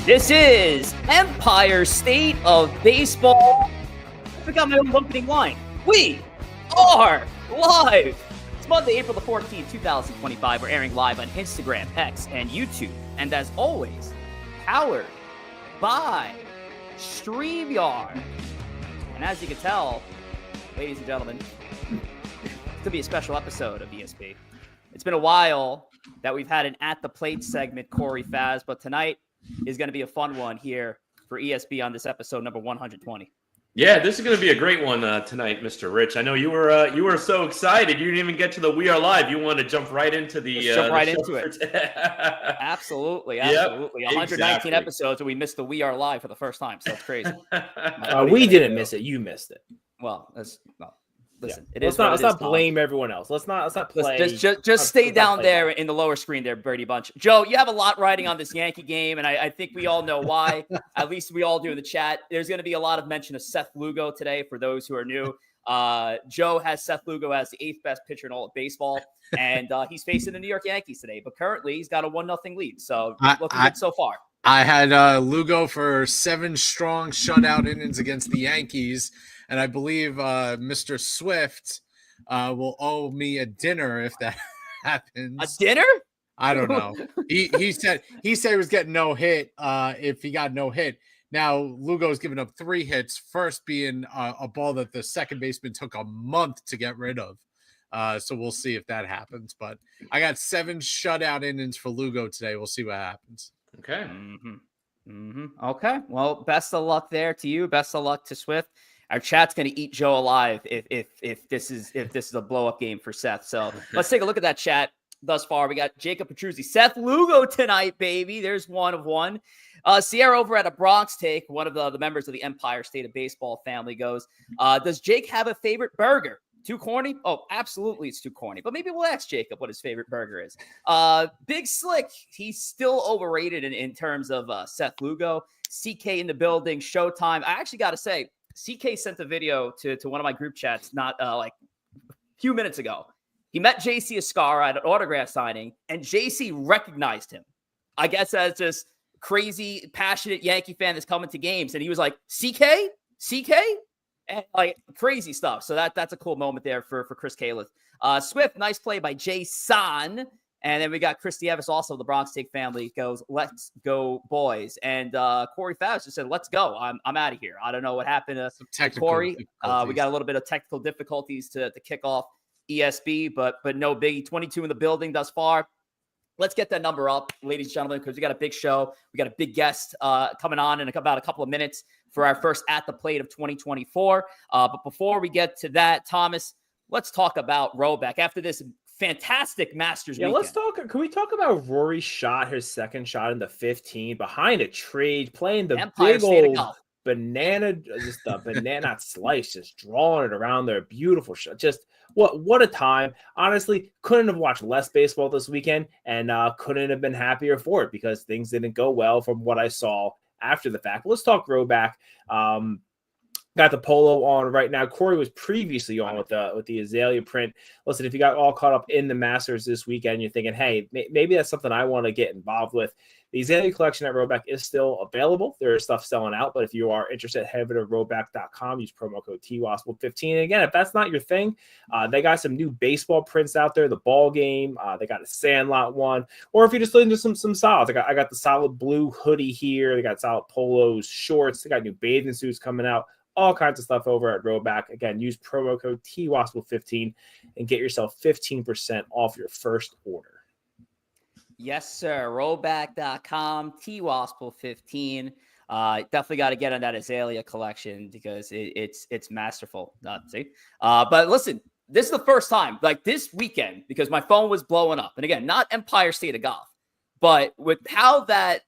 This is Empire State of Baseball. I forgot my own opening line. We are live. It's Monday, April the 14th, 2025. We're airing live on Instagram, X, and YouTube. And as always, powered by StreamYard. And as you can tell, ladies and gentlemen, it's going to be a special episode of ESP. It's been a while that we've had an At the Plate segment, Corey Favs, but tonight is going to be a fun one here for ESP on this episode number 120. Yeah, this is going to be a great one tonight, Mr. Rich. I know you were so excited. You didn't even get to the We Are Live. You wanted to jump right into the jump right into it. Absolutely. Yep, 119 exactly. episodes, and we missed the We Are Live for the first time. So it's crazy. We didn't miss it. You missed it. Well, listen, yeah. it is. Let's not blame everyone else. Let's not play. Just stay down there in the lower screen there, Birdie Bunch. Joe, you have a lot riding on this Yankee game, and I think we all know why. At least we all do in the chat. There's going to be a lot of mention of Seth Lugo today for those who are new. Joe has Seth Lugo as the 8th best pitcher in all of baseball, and he's facing the New York Yankees today. But currently, he's got a 1-0 lead. So looking good so far. I had Lugo for 7 strong shutout innings against the Yankees. And I believe Mr. Swift will owe me a dinner if that happens. A dinner? I don't know. He said he was getting no hit if he got no hit. Now Lugo's given up 3 hits, first being a ball that the second baseman took a month to get rid of. So we'll see if that happens. But I got 7 shutout innings for Lugo today. We'll see what happens. Okay. Okay. Well, best of luck there to you. Best of luck to Swift. Our chat's going to eat Joe alive if this is a blow up game for Seth. So let's take a look at that chat thus far. We got Jacob Petruzzi, Seth Lugo tonight, baby. There's one of one. Sierra over at a Bronx Take, one of the members of the Empire State of Baseball family goes, does Jake have a favorite burger? Too corny? Oh, absolutely, it's too corny. But maybe we'll ask Jacob what his favorite burger is. Big Slick, he's still overrated in terms of Seth Lugo. CK in the building, Showtime. I actually got to say, CK sent a video to one of my group chats not like a few minutes ago. He met JC Escara at an autograph signing, and JC recognized him. I guess that's just crazy, passionate Yankee fan that's coming to games. And he was like, CK? And like crazy stuff. So that's a cool moment there for Chris Califf. Swift, nice play by Jason. And then we got Christy Evans, also the Bronx Take family, goes, let's go, boys. And Corey Favs just said, let's go. I'm out of here. I don't know what happened to Corey. We got a little bit of technical difficulties to kick off ESB, but no biggie. 22 in the building thus far. Let's get that number up, ladies and gentlemen, because we got a big show. We got a big guest coming on in about a couple of minutes for our first At the Plate of 2024. But before we get to that, Thomas, let's talk about Roback. After this fantastic Masters weekend. Let's talk. Can we talk about Rory's shot, his second shot in the 15 behind a trade, playing the Empire big State of old golf. banana, just the banana slice, just drawing it around there. Beautiful shot. Just what a time. Honestly, couldn't have watched less baseball this weekend and couldn't have been happier for it because things didn't go well from what I saw after the fact. But let's talk Roback. Got the polo on right now. Corey was previously on with the Azalea print. Listen, if you got all caught up in the Masters this weekend, you're thinking, hey, maybe that's something I want to get involved with. The Azalea collection at Roback is still available. There is stuff selling out, but if you are interested, head over to roback.com. Use promo code TWASPL15. And again, if that's not your thing, they got some new baseball prints out there, the ball game. They got a Sandlot one. Or if you're just looking to some solids, I got the solid blue hoodie here. They got solid polos, shorts. They got new bathing suits coming out. All kinds of stuff over at Roback. Again, use promo code TWASPL15 and get yourself 15% off your first order. Yes, sir. Roback.com, TWASPL15. Definitely got to get on that Azalea collection because it's masterful. But listen, this is the first time, like this weekend, because my phone was blowing up. And again, not Empire State of Golf, but with how that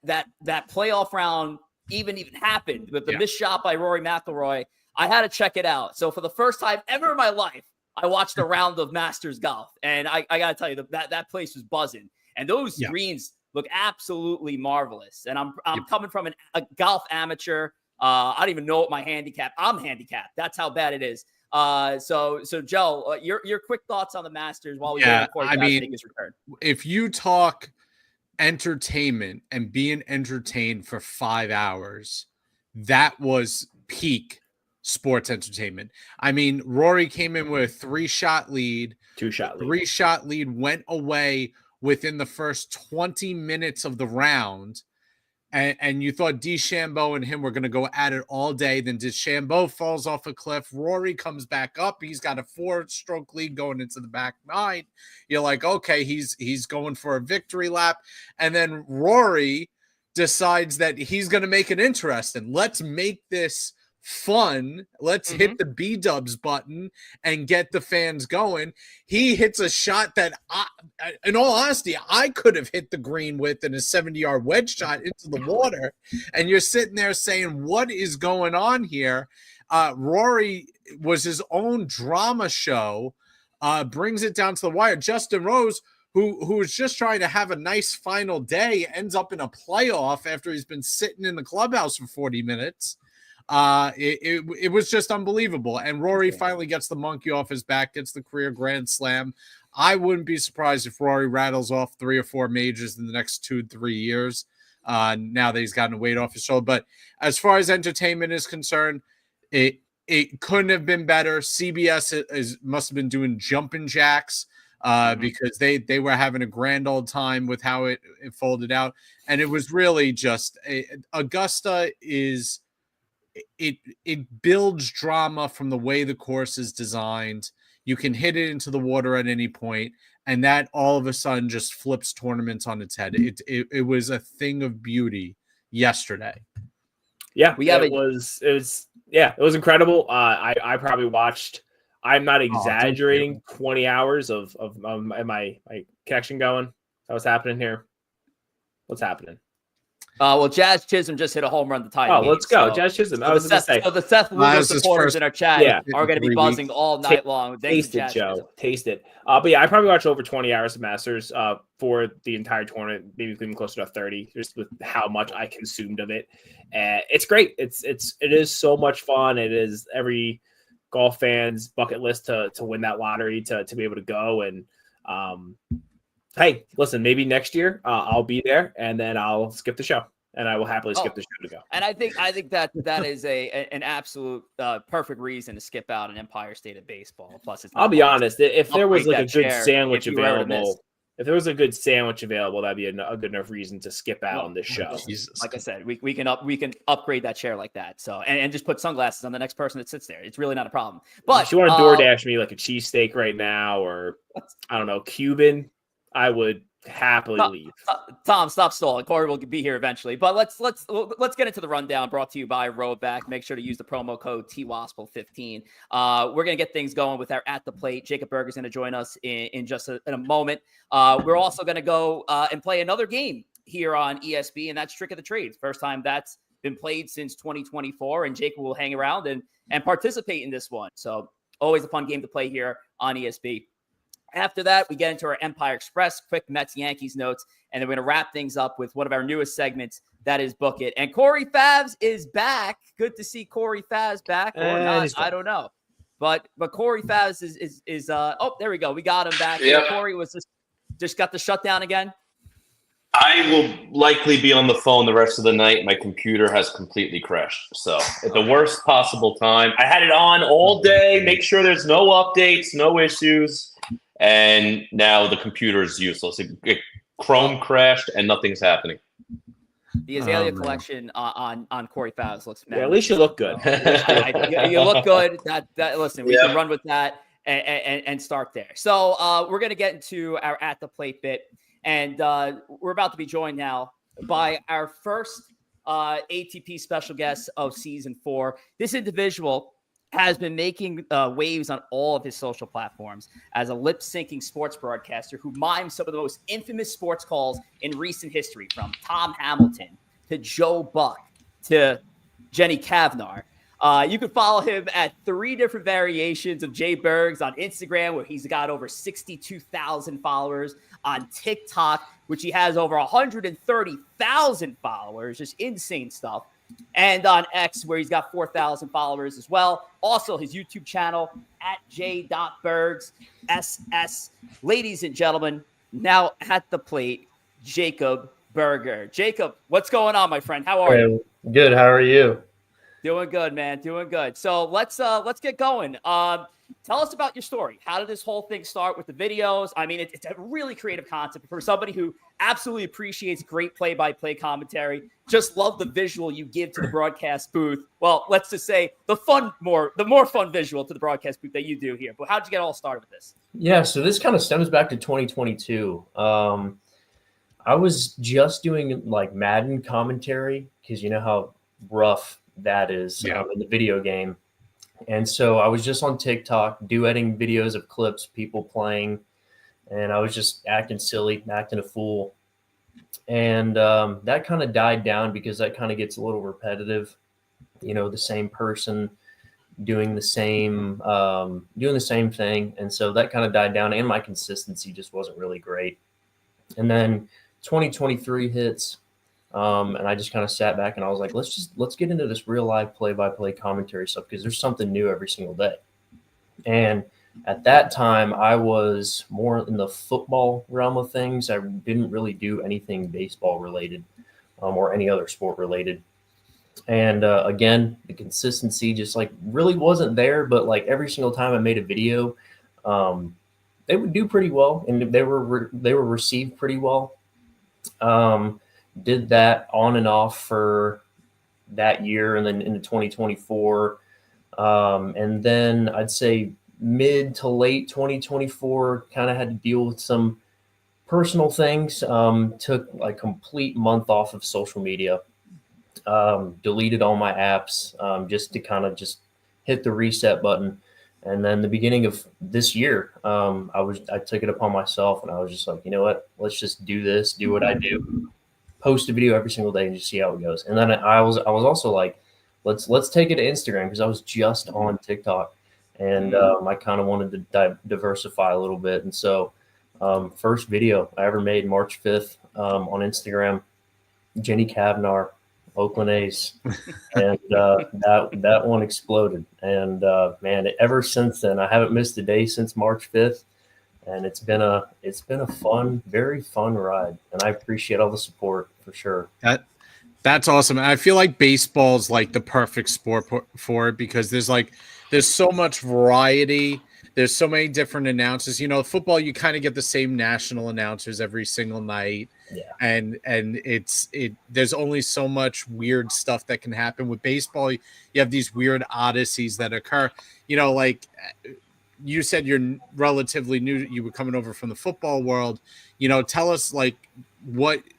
playoff round even happened with the missed shot by Rory McIlroy, I had to check it out. So for the first time ever in my life, I watched a round of Masters golf, and I got to tell you that place was buzzing, and those greens look absolutely marvelous. And I'm coming from a golf amateur. I don't even know what my handicap. I'm handicapped. That's how bad it is. So Joe, your quick thoughts on the Masters while we wait for Corey to make his return. If you talk entertainment and being entertained for 5 hours, that was peak sports entertainment. I mean, Rory came in with a 3-shot lead. 2-shot lead. 3-shot lead went away within the first 20 minutes of the round. And you thought DeChambeau and him were going to go at it all day. Then DeChambeau falls off a cliff. Rory comes back up. He's got a 4-stroke lead going into the back 9. You're like, okay, he's going for a victory lap. And then Rory decides that he's going to make it interesting. Let's make this fun. Let's hit the B-dubs button and get the fans going. He hits a shot that, in all honesty, I could have hit the green with in a 70-yard wedge shot into the water. And you're sitting there saying, what is going on here? Rory was his own drama show, brings it down to the wire. Justin Rose, who was just trying to have a nice final day, ends up in a playoff after he's been sitting in the clubhouse for 40 minutes. It was just unbelievable. And Rory finally gets the monkey off his back, gets the career grand slam. I wouldn't be surprised if Rory rattles off 3 or 4 majors in the next 2-3 years. Now that he's gotten a weight off his shoulder. But as far as entertainment is concerned, it couldn't have been better. CBS must have been doing jumping jacks because they were having a grand old time with how it folded out. And it was really just Augusta is. It builds drama from the way the course is designed. You can hit it into the water at any point, and that all of a sudden just flips tournaments on its head. It was a thing of beauty yesterday. Yeah, it was incredible. I probably watched. I'm not exaggerating. 20 hours of my connection going. What's happening here? What's happening? Well, Jazz Chisholm just hit a home run to tie. Let's go, Jazz Chisholm. So the Seth Lugo supporters in our chat are going to be buzzing all night long. Taste it, Joe. Taste it. But yeah, I probably watched over 20 hours of Masters for the entire tournament, maybe even closer to 30, just with how much I consumed of it. It's great. It is so much fun. It is every golf fan's bucket list to win that lottery, to be able to go. And hey, listen, maybe next year I'll be there, and then I'll skip the show, and I will happily skip the show to go. And I think that is an absolute perfect reason to skip out an Empire State of Baseball. Plus, I'll be honest, if there was like a good sandwich available, that'd be a good enough reason to skip out on this show. Jesus. Like I said, we can upgrade that chair like that. So and just put sunglasses on the next person that sits there. It's really not a problem. But if you want to DoorDash me like a cheesesteak right now, or I don't know, Cuban, I would happily leave. Tom, stop stalling. Corey will be here eventually. But let's get into the rundown brought to you by Roback. Make sure to use the promo code TWASPL15. We're going to get things going with our At the Plate. JAKOB Berger is going to join us in just in a moment. We're also going to go and play another game here on ESB, and that's Trick of the Trade. First time that's been played since 2024, and JAKOB will hang around and participate in this one. So always a fun game to play here on ESB. After that, we get into our Empire Express, quick Mets-Yankees notes, and then we're going to wrap things up with one of our newest segments, that is Book It. And Corey Favs is back. Good to see Corey Favs back or not, I don't know. But Corey Favs is there we go. We got him back. Yeah. Corey was just got the shutdown again. I will likely be on the phone the rest of the night. My computer has completely crashed. So at the worst possible time, I had it on all day, make sure there's no updates, no issues. And now the computer is useless. Chrome crashed and nothing's happening. The Azalea collection on Corey Favs looks at least you look good. You look good. That listen, we can run with that and start there. So we're going to get into our At the Plate bit. And we're about to be joined now by our first ATP special guest of season 4. This individual has been making waves on all of his social platforms as a lip-syncing sports broadcaster who mimes some of the most infamous sports calls in recent history, from Tom Hamilton to Joe Buck to Jenny Kavnar. You can follow him at 3 different variations of Jay Bergs on Instagram, where he's got over 62,000 followers, on TikTok, which he has over 130,000 followers, just insane stuff. And on X, where he's got 4,000 followers as well. Also, his YouTube channel at j.bergs SS. Ladies and gentlemen, now at the plate, JAKOB BERGER. JAKOB, what's going on, my friend? How are you? Good. How are you? Doing good, man. Doing good. So let's get going. Tell us about your story. How did this whole thing start with the videos? I mean, it's a really creative concept for somebody who absolutely appreciates great play-by-play commentary. Just love the visual you give to the broadcast booth. Well, let's just say the more fun visual to the broadcast booth that you do here. But how'd you get all started with this? Yeah, so this kind of stems back to 2022. I was just doing like Madden commentary because you know how rough that is in the video game. And so I was just on TikTok duetting videos of clips, people playing, and I was just acting silly, acting a fool. And that kind of died down because that kind of gets a little repetitive, you know, the same person doing the same thing. And so that kind of died down, and my consistency just wasn't really great. And then 2023 hits. And I just kind of sat back and I was like, let's get into this real live play-by-play commentary stuff because there's something new every single day. And at that time, I was more in the football realm of things. I didn't really do anything baseball related or any other sport related. And again, the consistency just like really wasn't there. But like every single time I made a video, they would do pretty well, and they were received pretty well. Did that on and off for that year and then into 2024. And then I'd say mid to late 2024, kind of had to deal with some personal things. Took a complete month off of social media, deleted all my apps just to kind of just hit the reset button. And then the beginning of this year, I took it upon myself and I was just like, you know what, let's just do this, do what I do. Post a video every single day and just see how it goes. And then I was also like, let's take it to Instagram because I was just on TikTok and I kind of wanted to diversify a little bit. And so first video I ever made March 5th on Instagram, Jenny Kavnar, Oakland A's, and that one exploded. And man, ever since then I haven't missed a day since March 5th. And it's been a fun, very fun ride, and I appreciate all the support for sure. That's awesome. I feel like baseball's like the perfect sport for it because there's so much variety. There's so many different announcers. You know, football you kind of get the same national announcers every single night, and there's only so much weird stuff that can happen. With baseball, you have these weird odysseys that occur. You know, like. You said you're relatively new. You were coming over from the football world. You know, tell us like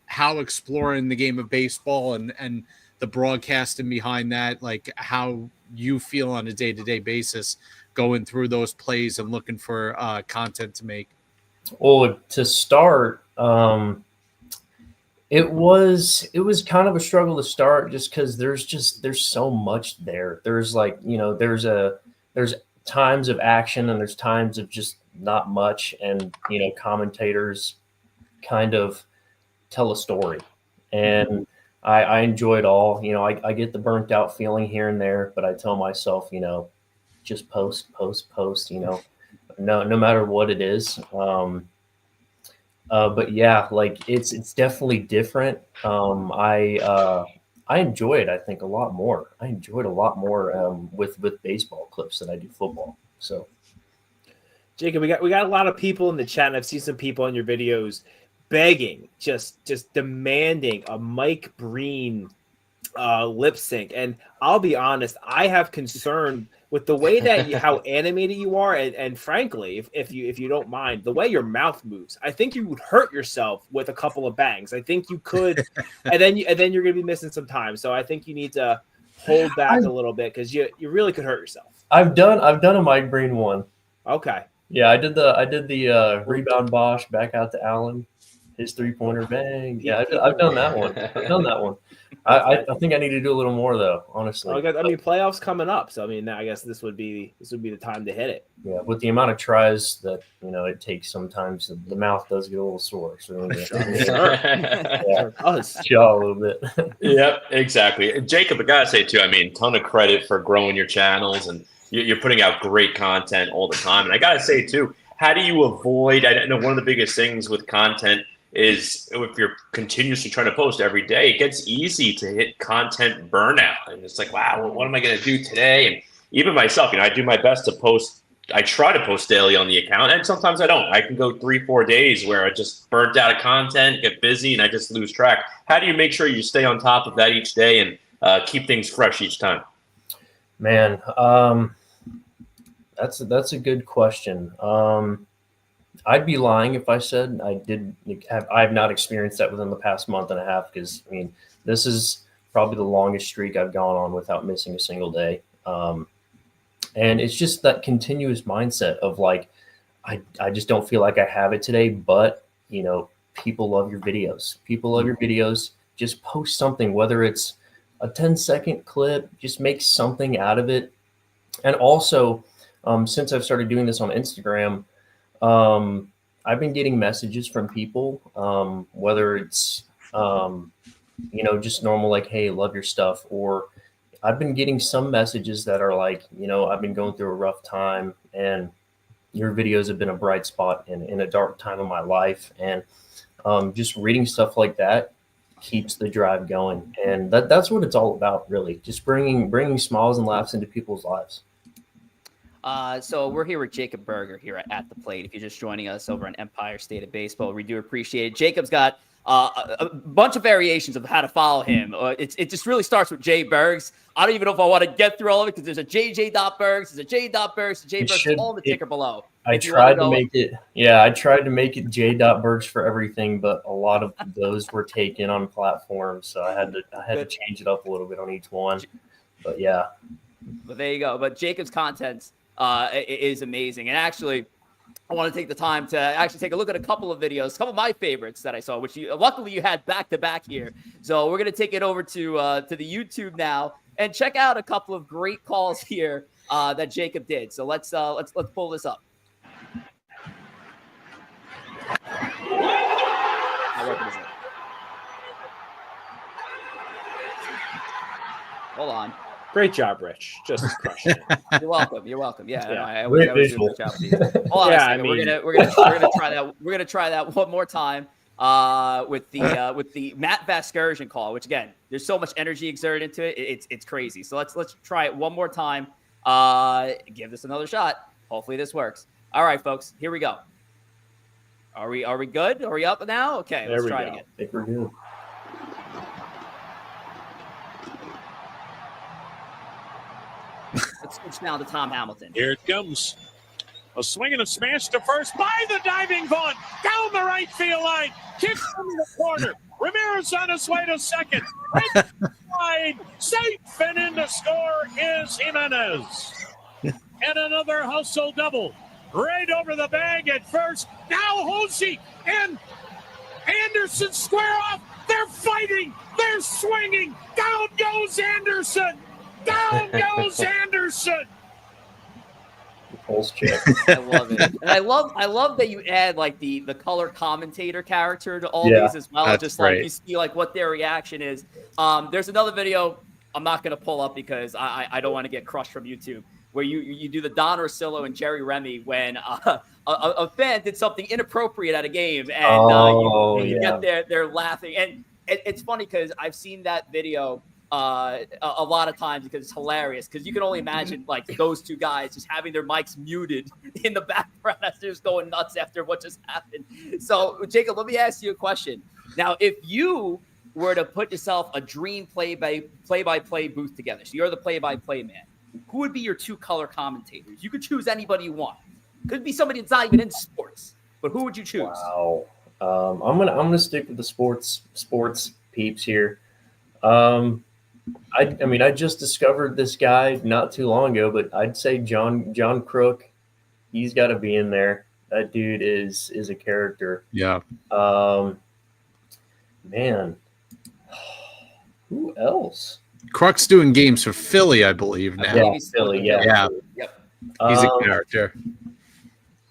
how exploring the game of baseball and the broadcasting behind that, like how you feel on a day-to-day basis going through those plays and looking for content to make. Well, to start, it was kind of a struggle to start just because there's so much there. There's like, you know, there's times of action and there's times of just not much, and you know, commentators kind of tell a story, and I enjoy it all. You know, I get the burnt out feeling here and there, but I tell myself, you know, just post, you know, no matter what it is. But yeah, like it's definitely different. I enjoy it, I think, a lot more. I enjoyed a lot more with baseball clips than I do football. So, JAKOB, we got a lot of people in the chat, and I've seen some people in your videos begging, just demanding a Mike Breen lip sync. And I'll be honest, I have concern with the way that how animated you are, and frankly, if you don't mind, the way your mouth moves. I think you would hurt yourself with a couple of bangs. I think you could, and then you're gonna be missing some time. So I think you need to hold back a little bit because you really could hurt yourself. I've done a Mike Breen one. Okay. Yeah, I did the rebound Bosch back out to Allen, his 3-pointer bang. Yeah, I've done that one. I think I need to do a little more though, honestly. I mean, playoffs coming up, so I mean, I guess this would be the time to hit it. Yeah, with the amount of tries that it takes, sometimes the mouth does get a little sore. So jaw a little bit. Yep, exactly. JAKOB, I gotta say too, I mean, ton of credit for growing your channels, and you're putting out great content all the time. And I gotta say too, how do you avoid? I know one of the biggest things with content is if you're continuously trying to post every day, it gets easy to hit content burnout. And it's like, wow, what am I going to do today? And even myself, I do my best to post. I try to post daily on the account, and sometimes I don't. I can go 3-4 days where I just burnt out of content, get busy, and I just lose track. How do you make sure you stay on top of that each day and keep things fresh each time? Man, that's a good question. I'd be lying if I said I have not experienced that within the past month and a half, because this is probably the longest streak I've gone on without missing a single day. And it's just that continuous mindset of like, I just don't feel like I have it today, but people love your videos. People love your videos. Just post something, whether it's a 10-second clip, just make something out of it. And also, since I've started doing this on Instagram, I've been getting messages from people, whether it's, just normal, like, hey, love your stuff. Or I've been getting some messages that are like, I've been going through a rough time and your videos have been a bright spot in a dark time of my life. And just reading stuff like that keeps the drive going. And that's what it's all about, really. Just bringing smiles and laughs into people's lives. So we're here with JAKOB Berger here at The Plate. If you're just joining us over on Empire State of Baseball, we do appreciate it. Jakob's got a bunch of variations of how to follow him. It just really starts with J Bergs. I don't even know if I want to get through all of it, because there's a JJ.Bergs, there's a J.Bergs, J Bergs, all in the ticker below. I tried to make it J.Bergs for everything, but a lot of those were taken on platforms, so I had to change it up a little bit on each one. But yeah. But there you go. But Jakob's content is amazing. And actually, I want to take the time to actually take a look at a couple of videos, a couple of my favorites that I saw, which luckily you had back to back here. So we're going to take it over to the YouTube now and check out a couple of great calls here that JAKOB did. So let's pull this up. How working is it? Hold on. Great job, Rich. Just crushing it. You're welcome. You're welcome. Yeah, Yeah. I was doing a good job with these. Hold on a second. We're gonna try that. We're gonna try that one more time with the Matt Vasgersian call. Which again, there's so much energy exerted into it. It's crazy. So let's try it one more time. Give this another shot. Hopefully this works. All right, folks. Here we go. Are we good? Are we up now? Okay, let's try it again. I think we're good. Let's switch now to Tom Hamilton. Here it comes. A swing and a smash to first by the diving Vaughn. Down the right field line. Kick from the corner. Ramirez on his way to second. Right side. Safe, and in to score is Jimenez. And another hustle double. Right over the bag at first. Now Hosey and Anderson square off. They're fighting. They're swinging. Down goes Anderson. Down goes Anderson. Pulse check. I love it. And I love that you add like the color commentator character to all these as well. That's just great. Like you see like what their reaction is. There's another video I'm not gonna pull up because I don't want to get crushed from YouTube, where you do the Don Orsillo and Jerry Remy when a fan did something inappropriate at a game, and you get they're laughing. And it's funny because I've seen that video a lot of times because it's hilarious, because you can only imagine like those two guys just having their mics muted in the background as they're just going nuts after what just happened. So JAKOB, let me ask you a question. Now, if you were to put yourself a dream play-by-play booth together, so you're the play-by-play man, who would be your two color commentators? You could choose anybody you want. Could be somebody that's not even in sports, but who would you choose? Wow. I'm gonna stick with the sports peeps here. I just discovered this guy not too long ago, but I'd say John Crook. He's got to be in there. That dude is a character. Yeah. Man, who else? Crook's doing games for Philly, I believe now. Yeah, Philly. Yeah. Yep. He's a character.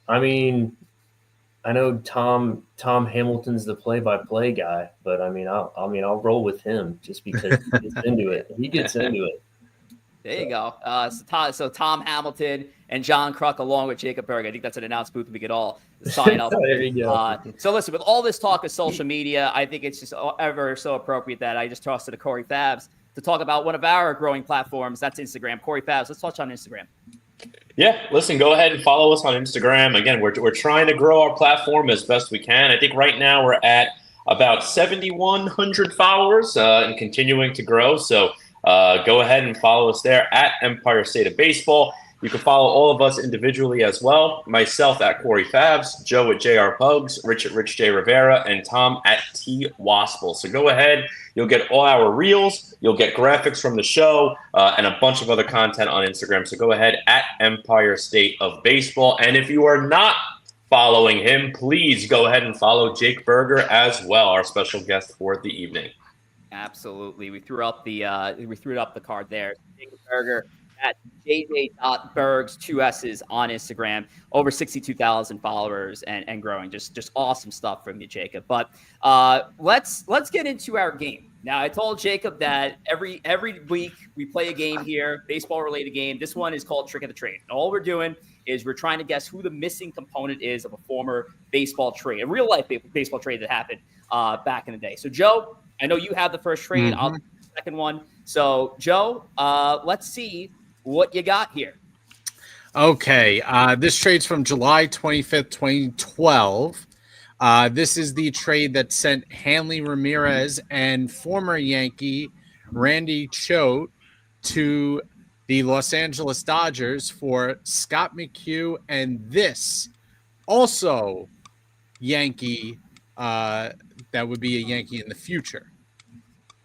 I mean, I know Tom Hamilton's the play-by-play guy, but I'll roll with him just because he gets into it. He gets into it. There you go. So Tom Hamilton and John Kruk along with Jacob Berger. I think that's an announced booth we could all sign up. There you go. So listen, with all this talk of social media, I think it's just ever so appropriate that I just tossed it to Corey Favs to talk about one of our growing platforms. That's Instagram. Corey Favs, let's touch on Instagram. Yeah, listen, go ahead and follow us on Instagram. Again, we're trying to grow our platform as best we can. I think right now we're at about 7,100 followers and continuing to grow. So go ahead and follow us there at Empire State of Baseball. You can follow all of us individually as well. Myself at Corey Favs, Joe at JR Pugs, Rich at Rich J Rivera, and Tom at T Wospil. So go ahead. You'll get all our reels. You'll get graphics from the show and a bunch of other content on Instagram. So go ahead at Empire State of Baseball. And if you are not following him, please go ahead and follow Jake Berger as well, our special guest for the evening. Absolutely. We threw up the card there. Jake Berger at jj.bergs, 2 S's on Instagram, over 62,000 followers and growing. Just awesome stuff from you, Jacob. But let's get into our game. Now, I told Jacob that every week we play a game here, baseball-related game. This one is called Trick of the Trade. And all we're doing is we're trying to guess who the missing component is of a former baseball trade, a real-life baseball trade that happened back in the day. So, Joe, I know you have the first trade. I'll do the second one. So, Joe, let's see what you got here. Okay. This trade's from July 25th, 2012. This is the trade that sent Hanley Ramirez and former Yankee Randy Choate to the Los Angeles Dodgers for Scott McHugh and this also Yankee that would be a Yankee in the future.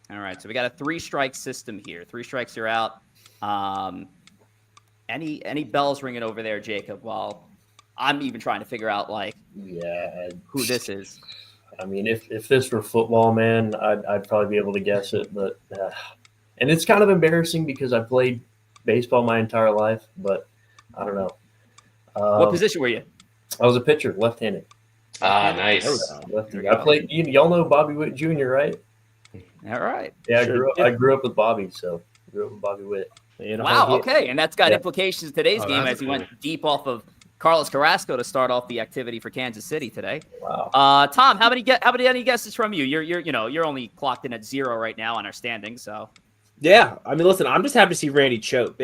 All right, so we got a 3-strike system here. 3 strikes, you're out. Any bells ringing over there, Jacob? While I'm even trying to figure out who this is. I mean, if this were football, man, I'd probably be able to guess it. But and it's kind of embarrassing because I played baseball my entire life, but I don't know. What position were you? I was a pitcher, left-handed. Nice. I played. Y'all know Bobby Witt Jr., right? All right. Yeah, I grew up with Bobby, so I grew up with Bobby Witt. Wow. Okay, and that's got implications in today's game as he went deep off of Carlos Carrasco to start off the activity for Kansas City today. Wow. Tom, how many guesses from you? You're only clocked in at 0 right now on our standings. So. Yeah, I mean, listen, I'm just happy to see Randy Choate.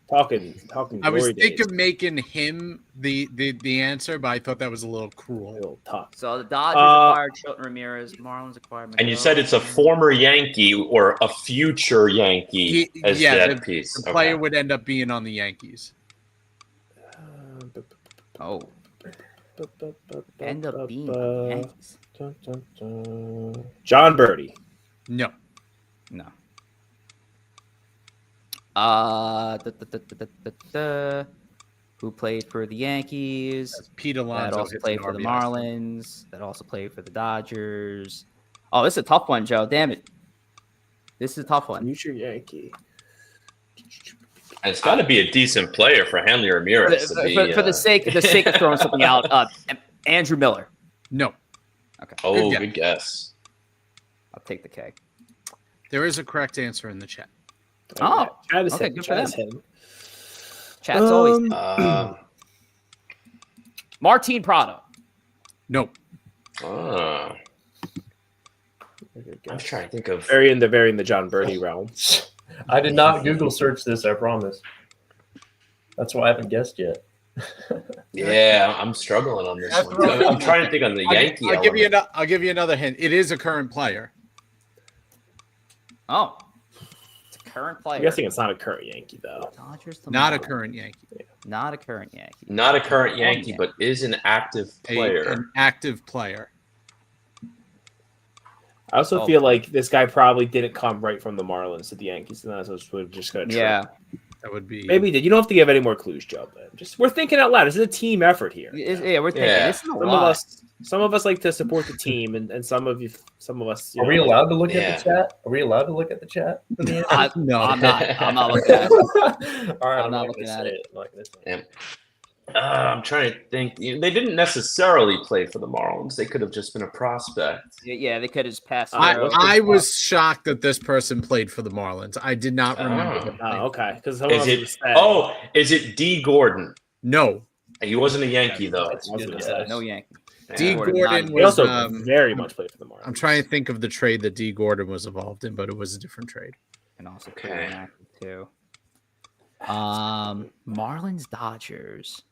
Talking. I was thinking of making him the answer, but I thought that was a little cruel. A little tough. So the Dodgers acquired Choate Ramirez, Marlins acquired. And you said it's a former Yankee or a future Yankee as that piece. The player would end up being on the Yankees. End up being on the Yankees. John Birdie. No. Who played for the Yankees? That's Pete Alonso. That also played for the Marlins. That also played for the Dodgers. Oh, this is a tough one, Joe. Damn it. This is a tough one. Future Yankee. And it's got to be a decent player for Hanley Ramirez. For the sake of throwing something out, Andrew Miller. No. Okay. Oh, good guess. I'll take the K. There is a correct answer in the chat. Oh, okay, good for them. Chat's always Martin Prado. Nope. I'm trying to think of very in the John Birdie realm. I did not Google search this, I promise. That's why I haven't guessed yet. Yeah, I'm struggling on this one. Right. I'm trying to think on the Yankee. I'll give you another hint. It is a current player. Oh. It's a current player. I'm guessing it's not a current Yankee, though. Dodgers, not a current Yankee. Not a current Yankee. Not a current Yankee, but is an active player. An active player. I also feel like this guy probably didn't come right from the Marlins to the Yankees, and that's what we're just going to try. Yeah. That would be maybe you don't have to give any more clues, Joe. But we're thinking out loud. This is a team effort here. Yeah, we're thinking. Yeah. This is some of us like to support the team, and some of us. Are we allowed to look at the chat? Are we allowed to look at the chat? No, I'm not. I'm not looking at it. All right, I'm not looking at it. I'm trying to think. They didn't necessarily play for the Marlins. They could have just been a prospect. Yeah, they could have just passed. I was shocked that this person played for the Marlins. I did not remember him. Oh, okay. Because Is it D. Gordon? No. He wasn't a Yankee though. No Yankee. D. Gordon He was also very much played for the Marlins. I'm trying to think of the trade that D. Gordon was involved in, but it was a different trade. And also too. Marlins Dodgers.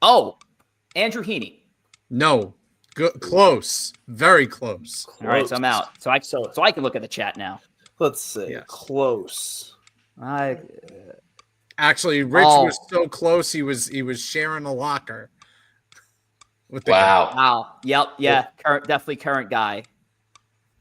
Oh, Andrew Heaney. No. Close. Very close. All right, so I'm out. So I can look at the chat now. Let's see. Yes. Close. Actually, Rich was so close he was sharing a locker. With the guy. Wow. Yep. Yeah. Definitely current guy.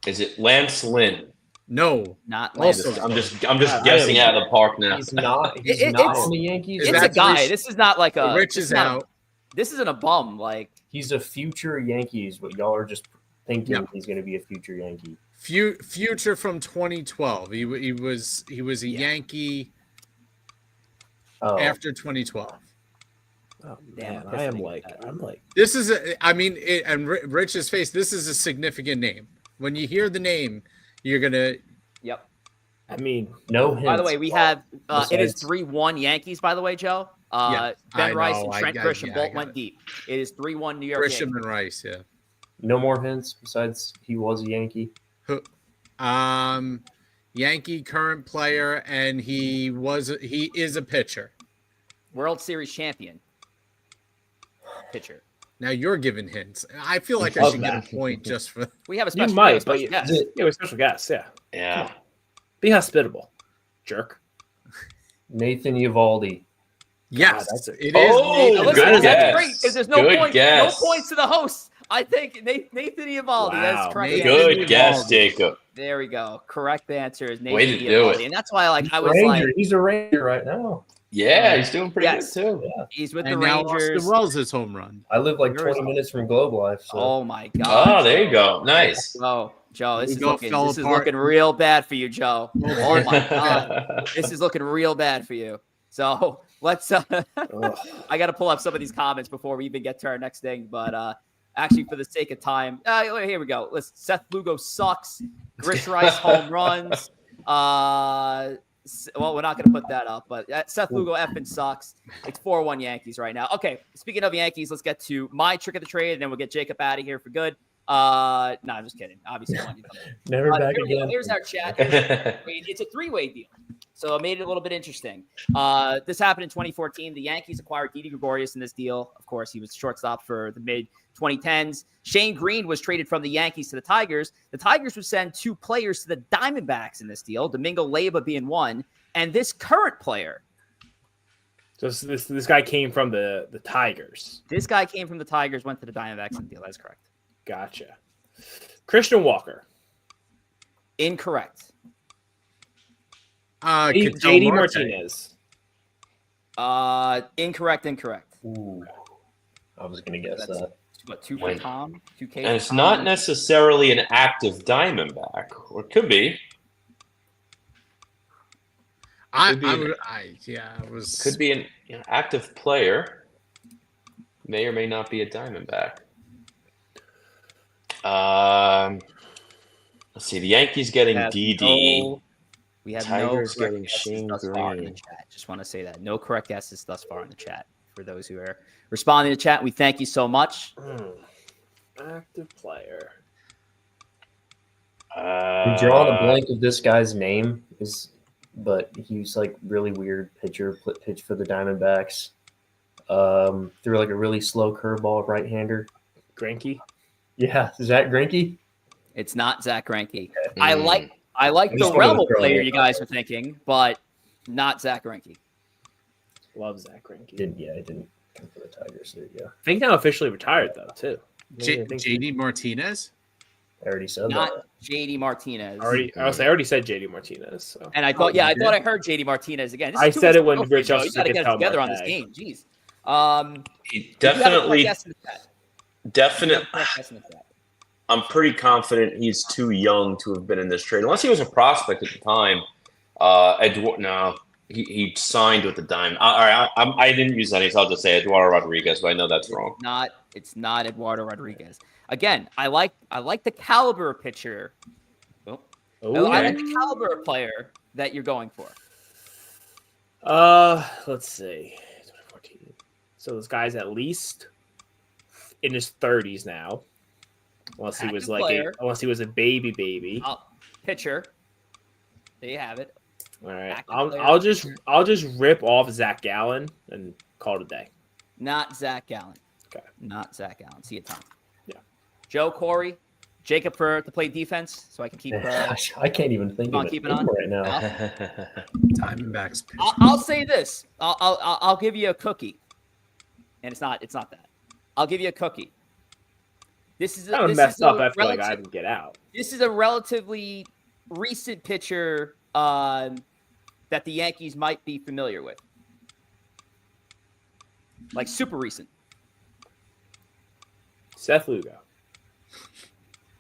Is it Lance Lynn? No. Not Lance. Also, I'm just guessing out of the park now. He's not. He's It's on the Yankees. It's a guy. Rich? This is not like a. Rich is out. This isn't a bum. Like He's a future Yankees, but y'all are just thinking he's going to be a future Yankee. Future from 2012. He was a Yankee after 2012. Oh Damn, man, I'm like. This is and Rich's face. This is a significant name. When you hear the name, you're gonna. Yep. I mean, No hints. By the way, we have it is Besides- 3-1 Yankees. By the way, Joe. Yeah, Ben I Rice know, and I Trent got- Grisham yeah, I both got went it. deep. It is 3-1 New York. Grisham Yankees. and Rice, yeah. No more hints besides he was a Yankee. Yankee current player, and he is a pitcher. World Series champion. Pitcher. Now you're giving hints. I feel like I should get a point just for. We have a you special. might, but guest. yeah, we're special guests. Yeah, Yeah. be hospitable, jerk. Nathan Eovaldi. Yes, that's it is. Oh, Nathan. Listen, good that's guess. great because there's no Good points. guess. No points to the host. I think Nathan Eovaldi. Wow, That's correct. Nathan answer. Good guess, Jacob. There we go. Correct answer is Nathan Way to do Eovaldi, it. and that's why I was Ranger. like, He's a Ranger right now. Yeah, he's doing pretty Yes. good too. he's with And the now Rangers. Austin Wells is home run. I live like Where 20 is- minutes from Globe Life. So. Oh my god. Oh, there you go. Nice. Oh, Joe, this is Ego looking fell this is apart. looking real bad for you, Joe. Oh my god. This is looking real bad for you. So let's I gotta pull up some of these comments before we even get to our next thing. But actually, for the sake of time, here we go. Listen, Seth Lugo sucks. Grish Rice home runs. Well, we're not going to put that up, but Seth Lugo effing sucks. It's 4-1 Yankees right now. Okay, speaking of Yankees, let's get to my trick of the trade, and then we'll get Jacob out of here for good. No, I'm just kidding. Obviously, I want you to come in. Never back Here we go. again. Here's our chat. It's a three-way deal, so it made it a little bit interesting. This happened in 2014. The Yankees acquired Didi Gregorius in this deal. Of course, he was shortstop for the mid-2010s. Shane Green was traded from the Yankees to the Tigers. The Tigers would send 2 players to the Diamondbacks in this deal, Domingo Leyba being one, and this current player. So this guy came from the Tigers. This guy came from the Tigers, went to the Diamondbacks in the deal. That's correct. Gotcha. Christian Walker. Incorrect. JD Martinez. Incorrect. Ooh, I was going to guess that. What, 2 for Tom? 2K And for it's Tom? not necessarily an active Diamondback, or it could be. It Could be an active player. May or may not be a Diamondback. Let's see. The Yankees getting DD. We have Tigers no correct getting guesses Shane thus far in the Green. chat. Just want to say that. No correct guesses thus far in the chat. For those who are responding to chat, we thank you so much. Active player. I'm drawing a blank of this guy's name, but he's like really weird pitcher, pitch for the Diamondbacks. Threw like a really slow curveball, right-hander. Greinke. Yeah, Zach Greinke. It's not Zach Greinke. Okay. I like just the wanted to Remo throw player it you out guys there. were thinking, but not Zach Greinke. Love Zach Greinke. It didn't come for the Tigers. There you go. I think now officially retired though too. JD Martinez. I already said Not that. JD Martinez. I already said JD Martinez. So. And I thought I heard JD Martinez again. This is I too said much it when to go Rich through, Joe. also You got to could get it tell together my on this bag. game. Jeez. He Do you have a correct definitely, guess in the chat? definitely. Correct guess in the chat. I'm pretty confident he's too young to have been in this trade, unless he was a prospect at the time. He signed with the Diamond. All right, I didn't use any, so I'll just say Eduardo Rodriguez, but I know that's wrong. It's not Eduardo Rodriguez. Again, I like the caliber of pitcher. I like the caliber of player that you're going for. Let's see. 2014. So this guy's at least in his 30s now. Unless he was unless he was a baby. Pitcher. There you have it. All right. I'll just rip off Zach Gallen and call it a day. Not Zach Gallen. Okay. Not Zach Gallen. See you, Tom. Yeah. Joe, Corey, Jacob to play defense, so I can keep. I can't even think of it right now. Diamondbacks. I'll say this. I'll give you a cookie, and it's not that. I'll give you a cookie. This is kind of messed up. I feel like I can get out. This is a relatively recent pitcher that the Yankees might be familiar with, like super recent. Seth Lugo.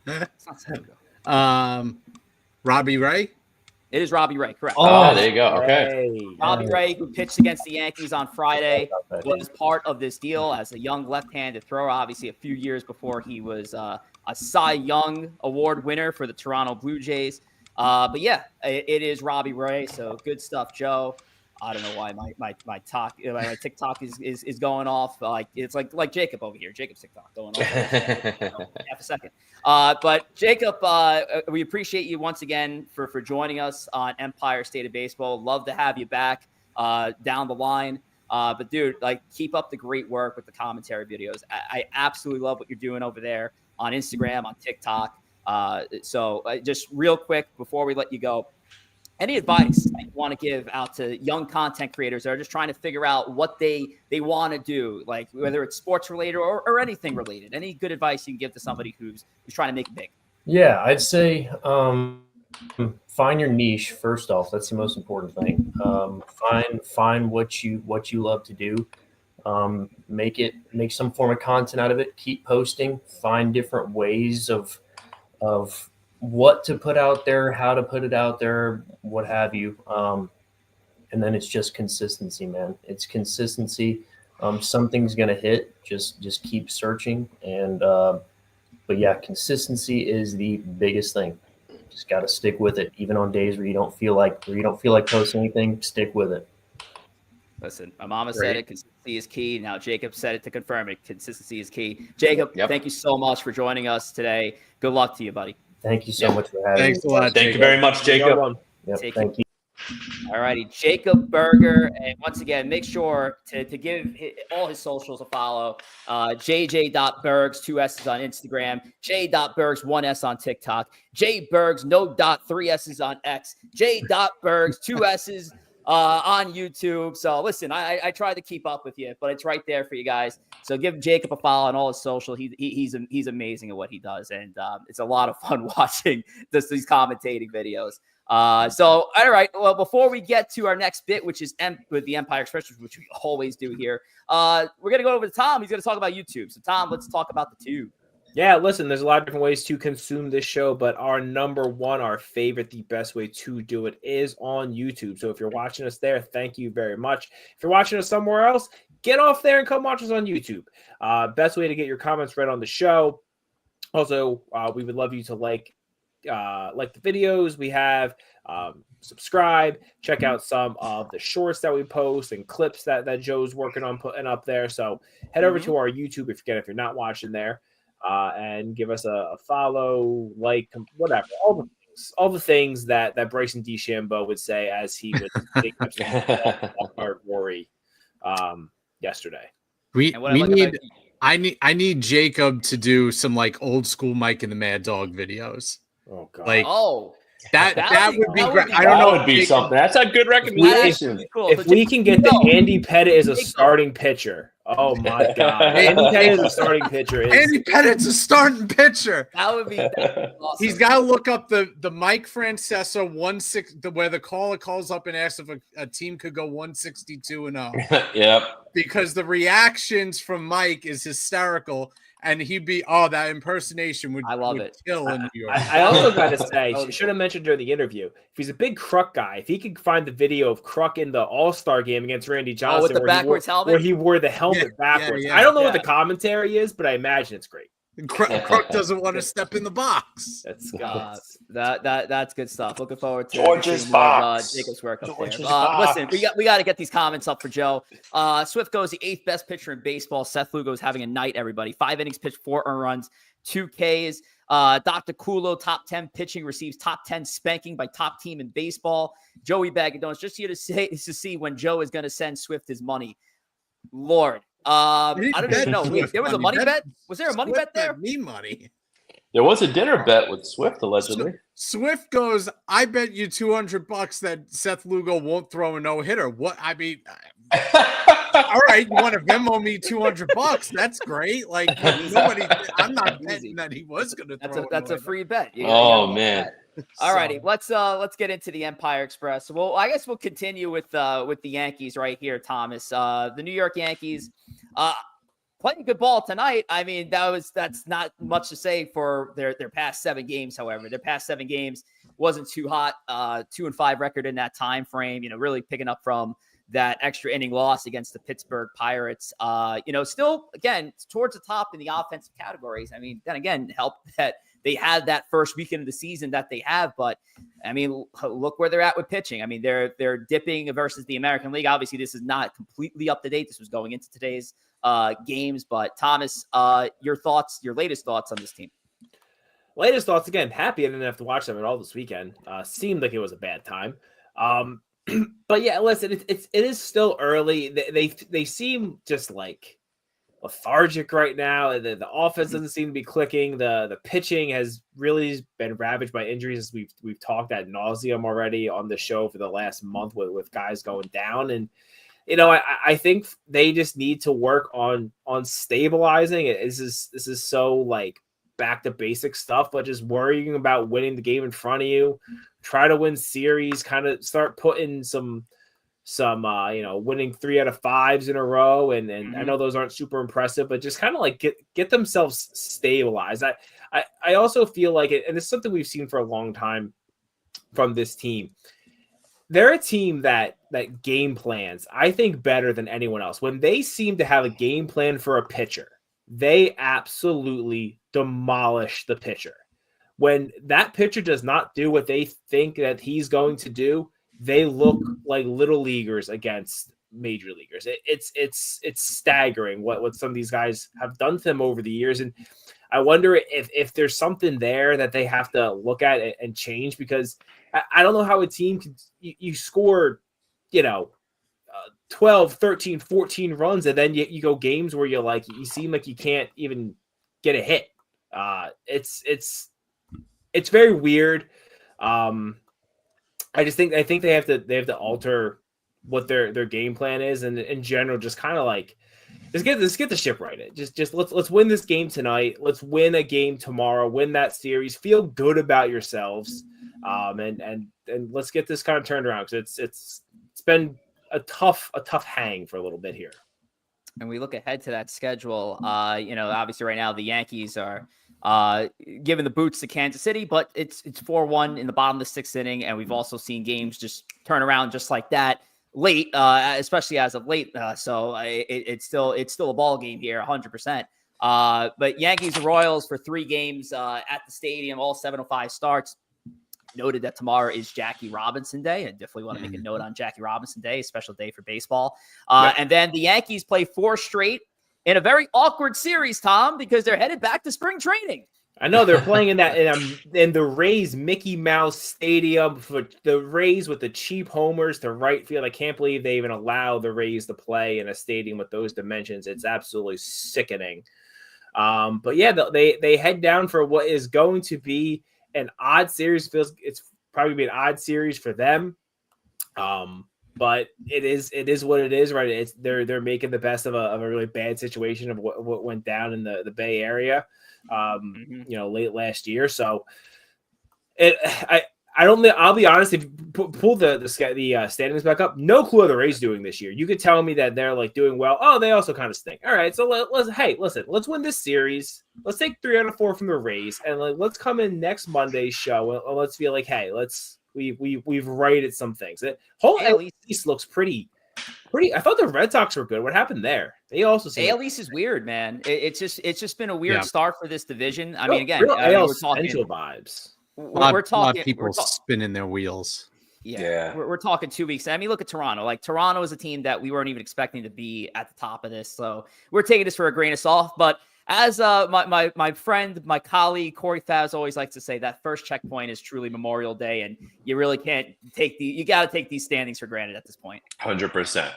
It's not Seth Lugo. Robbie Ray. It is Robbie Ray, correct. Oh, there you go. Okay. Robbie Ray, who pitched against the Yankees on Friday, was part of this deal as a young left-handed thrower. Obviously, a few years before he was a Cy Young Award winner for the Toronto Blue Jays. But yeah, it is Robbie Ray. So good stuff, Joe. I don't know why my TikTok is going off. It's like Jacob over here. Jacob's TikTok going off. Half a second. But Jacob, we appreciate you once again for joining us on Empire State of Baseball. Love to have you back down the line. But dude, keep up the great work with the commentary videos. I absolutely love what you're doing over there on Instagram, on TikTok. So just real quick before we let you go, any advice that you want to give out to young content creators that are just trying to figure out what they want to do, like whether it's sports related or anything related? Any good advice you can give to somebody who's trying to make it big? Yeah, I'd say find your niche first off. That's the most important thing. Find what you love to do. Make some form of content out of it. Keep posting. Find different ways of what to put out there, how to put it out there, what have you. And then it's just consistency, man. It's consistency. Something's going to hit. Just keep searching. And, but yeah, consistency is the biggest thing. Just got to stick with it. Even on days where you don't feel like posting anything, stick with it. Listen, my mama said it. Consistency is key. Now Jacob said it to confirm it. Consistency is key. Jacob, Thank you so much for joining us today. Good luck to you, buddy. Thank you so much for having me. Thanks a lot. Thank you very much, Jacob. Thank you. All righty, Jakob Berger. And once again, make sure to give all his socials a follow. JJ.Bergs, 2 S's on Instagram. J.Bergs, 1 S on TikTok. JBergs, no dot, 3 S's on X. J.Bergs, 2 S's on YouTube. So listen, I tried to keep up with you, but it's right there for you guys. So give Jacob a follow on all his social. He's amazing at what he does, and it's a lot of fun watching these commentating videos. So all right, well, before we get to our next bit, which is with the Empire Express, which we always do here, we're gonna go over to Tom. He's gonna talk about YouTube. So Tom, let's talk about the tube. Yeah, listen, there's a lot of different ways to consume this show, but our number one, our favorite, the best way to do it is on YouTube. So if you're watching us there, thank you very much. If you're watching us somewhere else, get off there and come watch us on YouTube. Best way to get your comments read on the show. Also, we would love you to like the videos we have, subscribe, check out some of the shorts that we post and clips that Joe's working on putting up there. So head over to our YouTube if you're not watching there. And give us a follow, like, whatever, all the things that Bryson DeChambeau would say as he was big Rory yesterday. I need Jacob to do some old school Mike and the Mad Dog videos. Oh God! That would be great. I don't know. That would be something. That's a good recommendation. If we can get the Andy Pettit as a starting pitcher Oh my God! Andy Pettitte is a starting pitcher. Andy Pettitte's a starting pitcher. That would be awesome. He's got to look up the Mike Francesa 160, where the caller calls up and asks if a team could go 162-0. Yep. Because the reactions from Mike is hysterical, and he'd be that impersonation would kill in New York. I also got to say, should have mentioned during the interview, if he's a big Kruk guy, if he could find the video of Kruk in the All-Star game against Randy Johnson, with the backwards helmet, where he wore the helmet backwards. I don't know what the commentary is, but I imagine it's great. Kruk doesn't want to step in the box. That's that's good stuff. Looking forward to George's box. Jacob's work up George's there. box. Listen, we got to get these comments up for Joe. Swift goes the 8th best pitcher in baseball. Seth Lugo is having a night. Everybody, 5 innings pitched, 4 earned runs, 2 Ks. Dr. Kulo, top 10 pitching, receives top 10 spanking by top team in baseball. Joey Bag of Donuts, just here to see when Joe is going to send Swift his money. Lord. I don't even know. There was a money bet. Was there a money bet there? Me money. There was a dinner bet with Swift allegedly. Swift goes, I bet you $200 that Seth Lugo won't throw a no-hitter. What? I mean, all right, you want to Venmo me $200? That's great. Like I'm not betting that he was going to throw. That's a free bet. Man. All righty, let's get into the Empire Express. Well, I guess we'll continue with the Yankees right here, Thomas. The New York Yankees playing good ball tonight. I mean, that's not much to say for their past 7 games. However, their past 7 games wasn't too hot. 2-5 record in that time frame. Really picking up from that extra inning loss against the Pittsburgh Pirates. Still again towards the top in the offensive categories. I mean, then again, helped that they had that first weekend of the season that they have, but I mean, look where they're at with pitching. I mean, they're dipping versus the American League. Obviously, this is not completely up to date. This was going into today's games, but Thomas, your latest thoughts on this team? Latest thoughts, again, happy I didn't have to watch them at all this weekend. Seemed like it was a bad time. But yeah, listen, it is still early. They seem just like lethargic right now. The offense doesn't seem to be clicking. The pitching has really been ravaged by injuries, as we've talked ad nauseum already on the show for the last month with guys going down. And I think they just need to work on stabilizing it. This is so like back to basic stuff, but just worrying about winning the game in front of you. Try to win series, kind of start putting some winning 3 out of 5s in a row. And I know those aren't super impressive, but just kind of like get themselves stabilized. I also feel like it, and it's something we've seen for a long time from this team. They're a team that game plans, I think, better than anyone else. When they seem to have a game plan for a pitcher, they absolutely demolish the pitcher. When that pitcher does not do what they think that he's going to do, they look like little leaguers against major leaguers. It's staggering what some of these guys have done to them over the years. And I wonder if there's something there that they have to look at and change, because I don't know how a team can, you score, 12, 13, 14 runs, and then you go games where you seem like you can't even get a hit. It's very weird. I think they have to alter what their game plan is, and in general, just kind of like let's get the ship right. Just let's win this game tonight. Let's win a game tomorrow. Win that series. Feel good about yourselves, and let's get this kind of turned around, because it's been a tough hang for a little bit here. And we look ahead to that schedule. Obviously right now the Yankees are giving the boots to Kansas City, but it's 4-1 in the bottom of the 6th inning, and we've also seen games just turn around just like that late, especially as of late. So it's still a ball game here, 100%. But Yankees and Royals for 3 games at the stadium, all 7:05 starts. Noted that tomorrow is Jackie Robinson Day. I definitely want to make a note on Jackie Robinson Day, a special day for baseball. And then the Yankees play 4 straight in a very awkward series, Tom, because they're headed back to spring training. I know they're playing in the Rays Mickey Mouse Stadium, for the Rays with the cheap homers to right field. I can't believe they even allow the Rays to play in a stadium with those dimensions. It's absolutely sickening. But yeah, they head down for what is going to be an odd series. It's probably be an odd series for them. but it is what it is, right? They're making the best of a really bad situation of what went down in the Bay Area, late last year. So I'll be honest. If you pull the standings back up, no clue what the Rays doing this year. You could tell me that they're like doing well. Oh, they also kind of stink. All right, so let's win this series. Let's take 3 out of 4 from the Rays, and let's come in next Monday's show and let's be like, hey, we've righted some things. The whole AL East looks pretty. I thought the Red Sox were good. What happened there? They also AL East is weird, man. It's just been a weird start for this division. I mean, again, real AL we're talking Central vibes. We're talking people spinning their wheels. Yeah. We're talking 2 weeks. I mean, look at Toronto. Like, Toronto is a team that we weren't even expecting to be at the top of this. So we're taking this for a grain of salt. But as my friend, my colleague, Corey Favs always likes to say, that first checkpoint is truly Memorial Day. And you really can't you got to take these standings for granted at this point. 100%.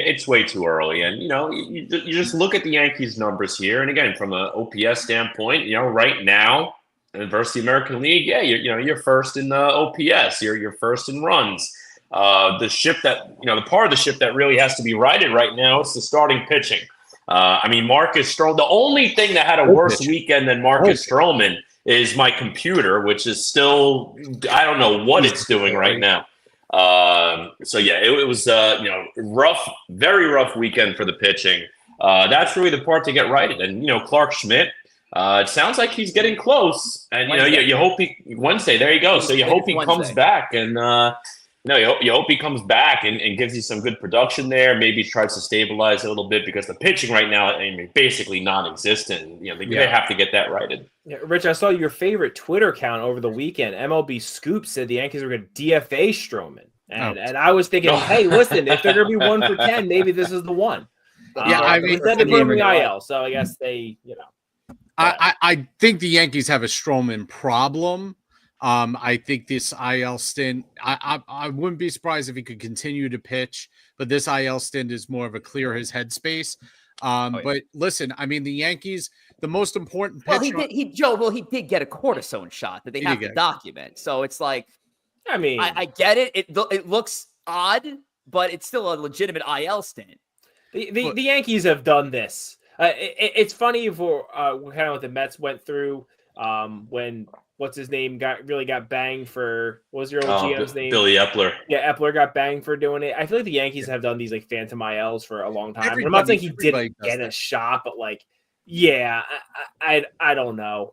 It's way too early. And, you just look at the Yankees numbers here. And again, from an OPS standpoint, right now, versus the American League, you're first in the OPS. You're first in runs. The ship that the part of the ship that really has to be righted right now is the starting pitching. I mean, Marcus Stroman. The only thing that had a worse weekend than Marcus Stroman is my computer, which is still, I don't know what it's doing right now. It was rough, very rough weekend for the pitching. That's really the part to get righted. And Clark Schmidt. It sounds like he's getting close, and you hope Wednesday. There you go. So you hope he comes back, and you hope he comes back and gives you some good production there. Maybe tries to stabilize a little bit because the pitching right now, basically non-existent. They have to get that righted. Yeah, Rich, I saw your favorite Twitter account over the weekend. MLB Scoop said the Yankees were going to DFA Stroman, and I was thinking, hey, listen, if they're going to be 1 for 10, maybe this is the one. Instead of put him in the IL, so I guess they, I think the Yankees have a Stroman problem. I think this IL stint, I wouldn't be surprised if he could continue to pitch, but this IL stint is more of a clear his headspace. But listen, I mean, the Yankees, the most important pitcher. He did get a cortisone shot that they have to document. So it's like, I mean, I get it. It looks odd, but it's still a legitimate IL stint. The Yankees have done this. It's funny for kind of what the Mets went through when what's his name got banged for, what was your old GM's name? Billy Epler. Yeah, Epler got banged for doing it. I feel like the Yankees have done these like phantom ILs for a long time. I'm not saying he didn't get a shot, but I don't know.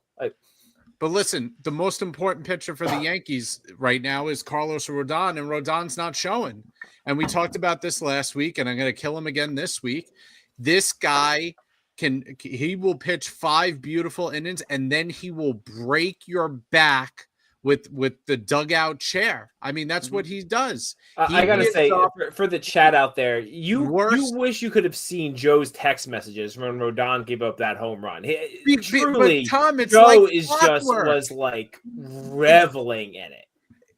But listen, the most important pitcher for the Yankees right now is Carlos Rodon, and Rodon's not showing. And we talked about this last week, and I'm going to kill him again this week. This guy he will pitch 5 beautiful innings, and then he will break your back with the dugout chair. I mean, that's what he does. I gotta say, for the chat out there, you wish you could have seen Joe's text messages when Rodon gave up that home run. Truly, Tom, Joe was like reveling in it.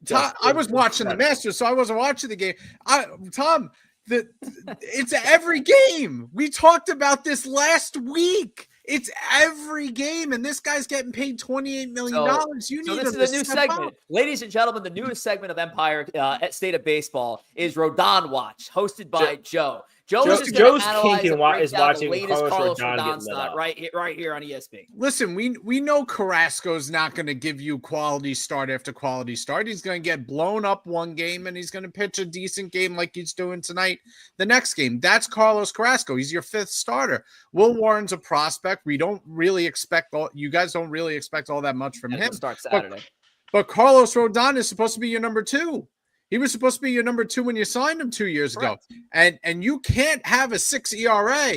Tom, I was watching the Masters, so I wasn't watching the game. Tom, it's every game. We talked about this last week. It's every game, and this guy's getting paid $28 million. This is a new segment. Ladies and gentlemen, the newest segment of Empire at State of Baseball is Rodon Watch, hosted by Joe. Joe's kink is watching the latest Carlos Rodon stuff right here on ESPN. Listen, we know Carrasco's not going to give you quality start after quality start. He's going to get blown up one game, and he's going to pitch a decent game like he's doing tonight. The next game, that's Carlos Carrasco. He's your 5th starter. Will Warren's a prospect. We don't really expect you guys don't really expect all that much from him. Start Saturday. But Carlos Rodon is supposed to be your number 2. He was supposed to be your number 2 when you signed him 2 years ago. And you can't have a 6 ERA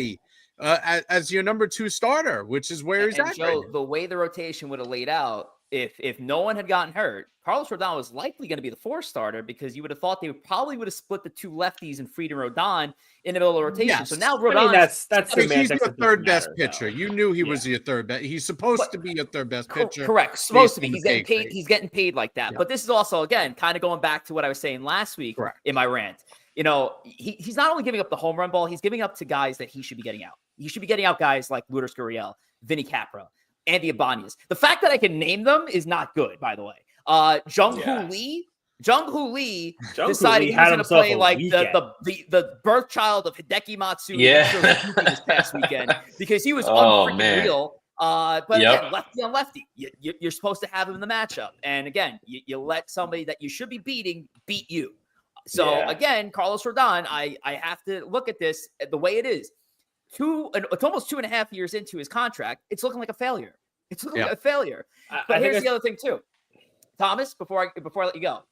as your number 2 starter, which is where he's at. Joe, the way the rotation would have laid out, if no one had gotten hurt, Carlos Rodon was likely going to be the 4th starter because you would have thought they probably would have split the 2 lefties and Fried and Rodon in the middle of the rotation. Yes. So now Rodon, that's he's your 3rd best pitcher. You knew he was your 3rd best. He's supposed to be your 3rd best pitcher. Correct. Supposed to be. He's getting paid like that. Yeah. But this is also, again, kind of going back to what I was saying last week in my rant. He's not only giving up the home run ball, he's giving up to guys that he should be getting out. He should be getting out guys like Lourdes Gurriel, Vinny Capra, Andy Ibanez. The fact that I can name them is not good, by the way. Jung-Hoo Lee, Jung-Hoo Lee Jung-Hoo decided Lee he was had going to himself play a like weekend. the birth child of Hideki Matsui Yeah. this past weekend because he was Oh, unfreaking man. real. But Yep. again, lefty on lefty, you're supposed to have him in the matchup. And again, you let somebody that you should be beating beat you. So Yeah. again, Carlos Rodon, I have to look at this the way it is. It's almost 2.5 years into his contract. It's looking like a failure. It's looking like a failure. But I think here's the other thing too, Thomas. Before I let you go,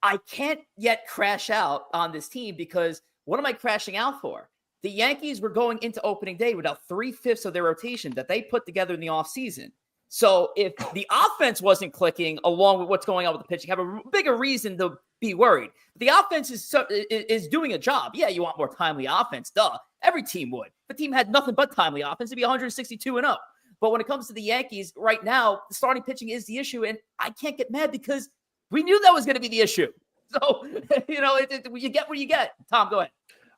I can't yet crash out on this team because what am I crashing out for? The Yankees were going into opening day without 3/5 of their rotation that they put together in the offseason. So if the offense wasn't clicking along with what's going on with the pitching, have a bigger reason to be worried. The offense is doing a job. Yeah, you want more timely offense. Duh. Every team would. If the team had nothing but timely offense, it'd be 162-0. But when it comes to the Yankees right now, the starting pitching is the issue. And I can't get mad because we knew that was going to be the issue. So, you get what you get. Tom, go ahead.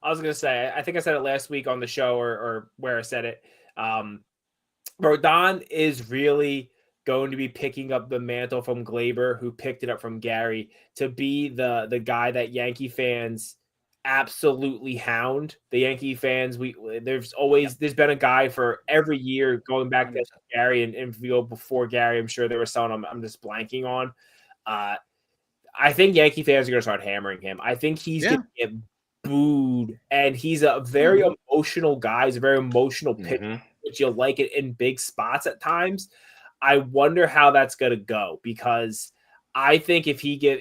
I was going to say, I think I said it last week on the show or where I said it. Rodon is really going to be picking up the mantle from Glaber, who picked it up from Gary, to be the guy that Yankee fans absolutely hound. The Yankee fans, there's been a guy for every year going back to Gary, and if you go before Gary, I'm sure there was someone I'm just blanking on. I think Yankee fans are going to start hammering him. I think he's going to get booed, and he's a very emotional guy. He's a very emotional pitcher, which you'll like it in big spots at times. I wonder how that's going to go, because I think if he get,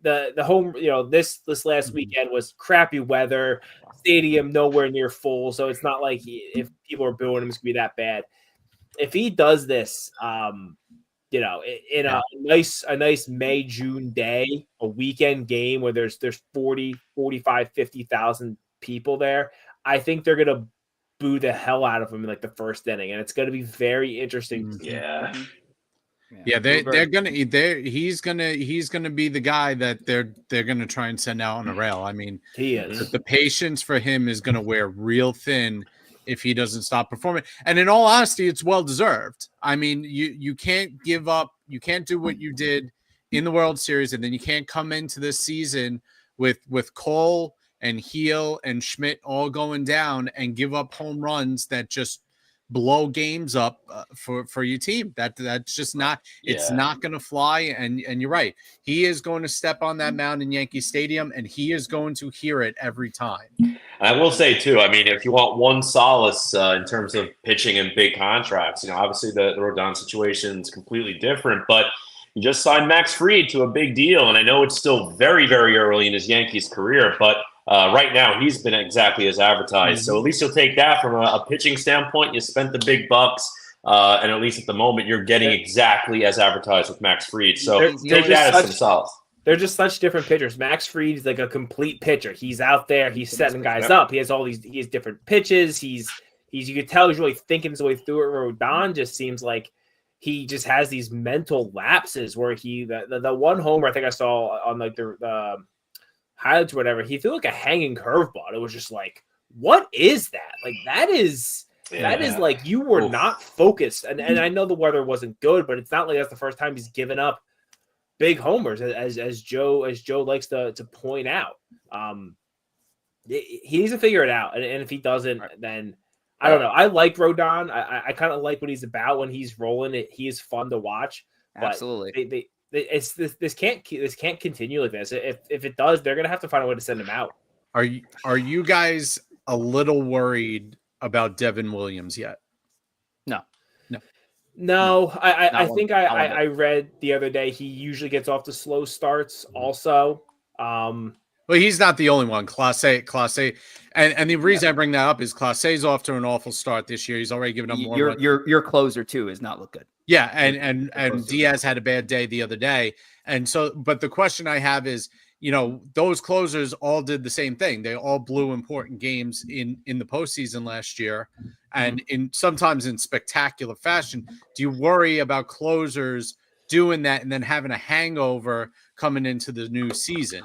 the home, this last weekend was crappy weather, stadium nowhere near full, so it's not like if people are booing him, it's going to be that bad. If he does this, in a nice May, June day, a weekend game where there's 40, 45, 50,000 people there, I think they're going to boo the hell out of him in like the first inning, and it's going to be very interesting. Yeah. He's gonna be the guy that they're gonna try and send out on a rail. I mean, he is. The patience for him is gonna wear real thin if he doesn't stop performing. And in all honesty, it's well deserved. I mean, you can't give up. You can't do what you did in the World Series, and then you can't come into this season with Cole and Heel and Schmidt all going down and give up home runs that just blow games up for your team. That's just not. It's not going to fly. And you're right. He is going to step on that mound in Yankee Stadium, and he is going to hear it every time. I will say too, I mean, if you want one solace in terms of pitching and big contracts, obviously the Rodon situation is completely different, but you just signed Max Fried to a big deal. And I know it's still very, very early in his Yankees career, but right now he's been exactly as advertised. So at least you'll take that from a pitching standpoint. You spent the big bucks, and at least at the moment you're getting exactly as advertised with Max Fried. So take that as some solace. They're just such different pitchers. Max Fried is like a complete pitcher. He's out there. He's setting guys up. He has he has different pitches. You can tell he's really thinking his way through it. Rodon just seems like he just has these mental lapses where the one homer I think I saw on like the highlights or whatever, he threw like a hanging curveball. It was just like, what is that? Like that is like you were not focused. And I know the weather wasn't good, but it's not like that's the first time he's given up big homers, as Joe likes to point out. He needs to figure it out, and if he doesn't, then I don't know. I like Rodon. I kind of like what he's about when he's rolling. He is fun to watch. Absolutely. This can't continue like this. If it does, they're gonna have to find a way to send him out. Are you guys a little worried about Devin Williams yet? No, I think I read the other day he usually gets off to slow starts also. Well, he's not the only one. Class A. And the reason I bring that up is Class A is off to an awful start this year. He's already given up more. Your closer too has not looked good. Yeah, and Diaz had a bad day the other day. And so, but the question I have is, those closers all did the same thing. They all blew important games in the postseason last year, and sometimes in spectacular fashion. Do you worry about closers doing that and then having a hangover coming into the new season?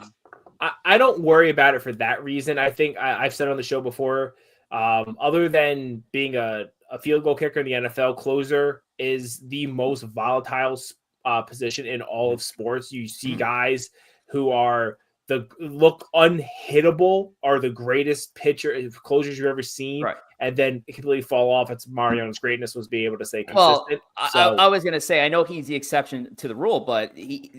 I don't worry about it for that reason. I think I've said on the show before, other than being a field goal kicker in the NFL, closer is the most volatile position in all of sports. You see guys who are look unhittable, are the greatest closers you've ever seen, Right. and then completely fall off. It's Mariano's greatness was being able to stay Well, consistent. I was going to say, I know he's the exception to the rule, but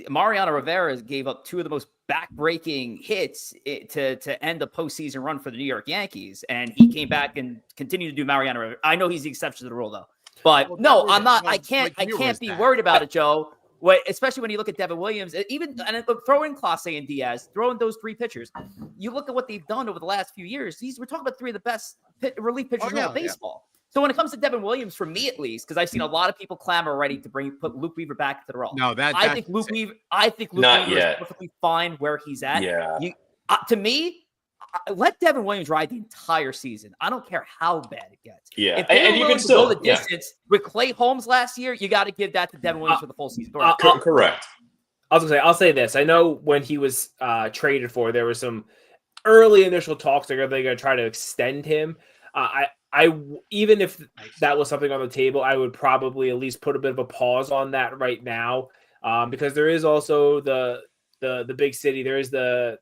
Mariano Rivera gave up two of the most back-breaking hits to end the postseason run for the New York Yankees, and he came back and continued to do Mariano Rivera. I know he's the exception to the rule, though. But no, I'm not. I can't be worried about it, Joe. Especially when you look at Devin Williams, even and throw in Clase and Diaz, throw in those three pitchers. You look at what they've done over the last few years. We're talking about three of the best relief pitchers in baseball. So when it comes to Devin Williams, for me at least, because I've seen a lot of people clamor already to put Luke Weaver back into the role. No, I think Luke Weaver is perfectly fine where he's at. Yeah. To me, let Devin Williams ride the entire season. I don't care how bad it gets. Yeah, if they and you can still go the distance with Clay Holmes last year, you got to give that to Devin Williams for the full season. Correct. I'll say this. I know when he was traded for, there was some early initial talks. They're going to try to extend him. I even if that was something on the table, I would probably at least put a bit of a pause on that right now, because there is also the big city. There is the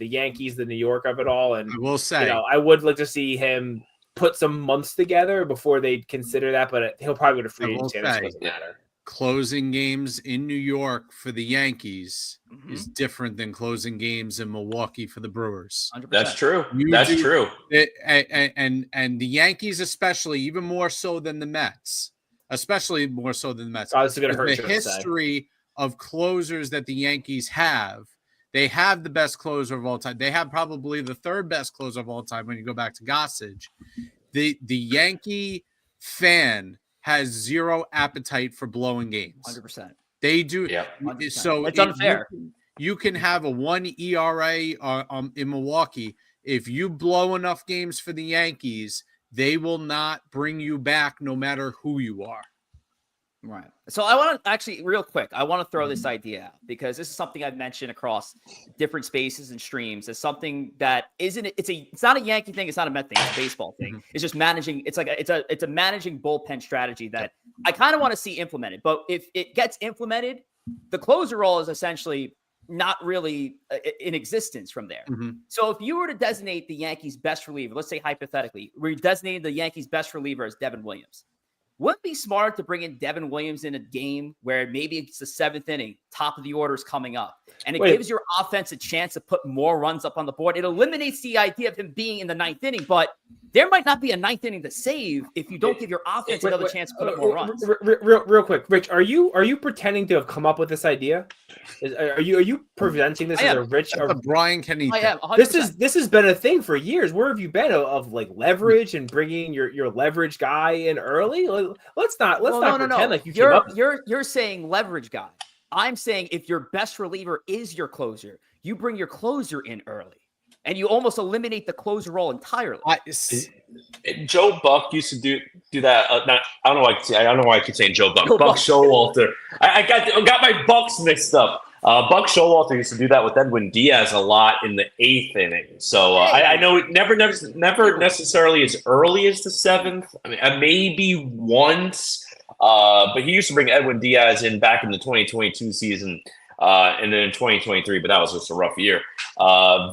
Yankees, the New York of it all, and I will say, I would like to see him put some months together before they consider that. But he'll probably go to free agency. It doesn't matter. Closing games in New York for the Yankees is different than closing games in Milwaukee for the Brewers. 100%. That's true. That's true. And the Yankees, especially, even more so than the Mets, especially more so than the Mets. Oh, this is going to hurt the history of closers that the Yankees have. They have the best closer of all time. They have probably the third best closer of all time when you go back to Gossage. The Yankee fan has zero appetite for blowing games. 100%. They do. Yeah. So it's unfair. You can have a 1 ERA in Milwaukee. If you blow enough games for the Yankees, they will not bring you back no matter who you are. Right. So I want to actually real quick, I want to throw this idea out because this is something I've mentioned across different spaces and streams. It's something that it's not a Yankee thing. It's not a Met thing. It's a baseball thing. It's just managing. It's a managing bullpen strategy that I kind of want to see implemented. But if it gets implemented, the closer role is essentially not really in existence from there. So if you were to designate the Yankees' best reliever, let's say hypothetically, we're designating the Yankees' best reliever as Devin Williams. Wouldn't it be smart to bring in Devin Williams in a game where maybe it's the seventh inning, top of the order is coming up, and it gives your offense a chance to put more runs up on the board? It eliminates the idea of him being in the ninth inning, but there might not be a ninth inning to save if you don't give your offense another chance to put up more runs. Real quick, Rich, are you pretending to have come up with this idea? Are you presenting this as a Rich or Brian Kenny? I am. 100%. This has been a thing for years. Where have you been of like leverage and bringing your leverage guy in early? Let's not pretend like you're saying leverage guy. I'm saying if your best reliever is your closer, you bring your closer in early, and you almost eliminate the closer role entirely. Joe Buck used to do that. I don't know why I keep saying Joe Buck. Buck Showalter. I got my Bucks mixed up. Buck Showalter used to do that with Edwin Diaz a lot in the eighth inning. So I know it never necessarily as early as the seventh. I mean, maybe once. But he used to bring Edwin Diaz in back in the 2022 season, and then in 2023, but that was just a rough year.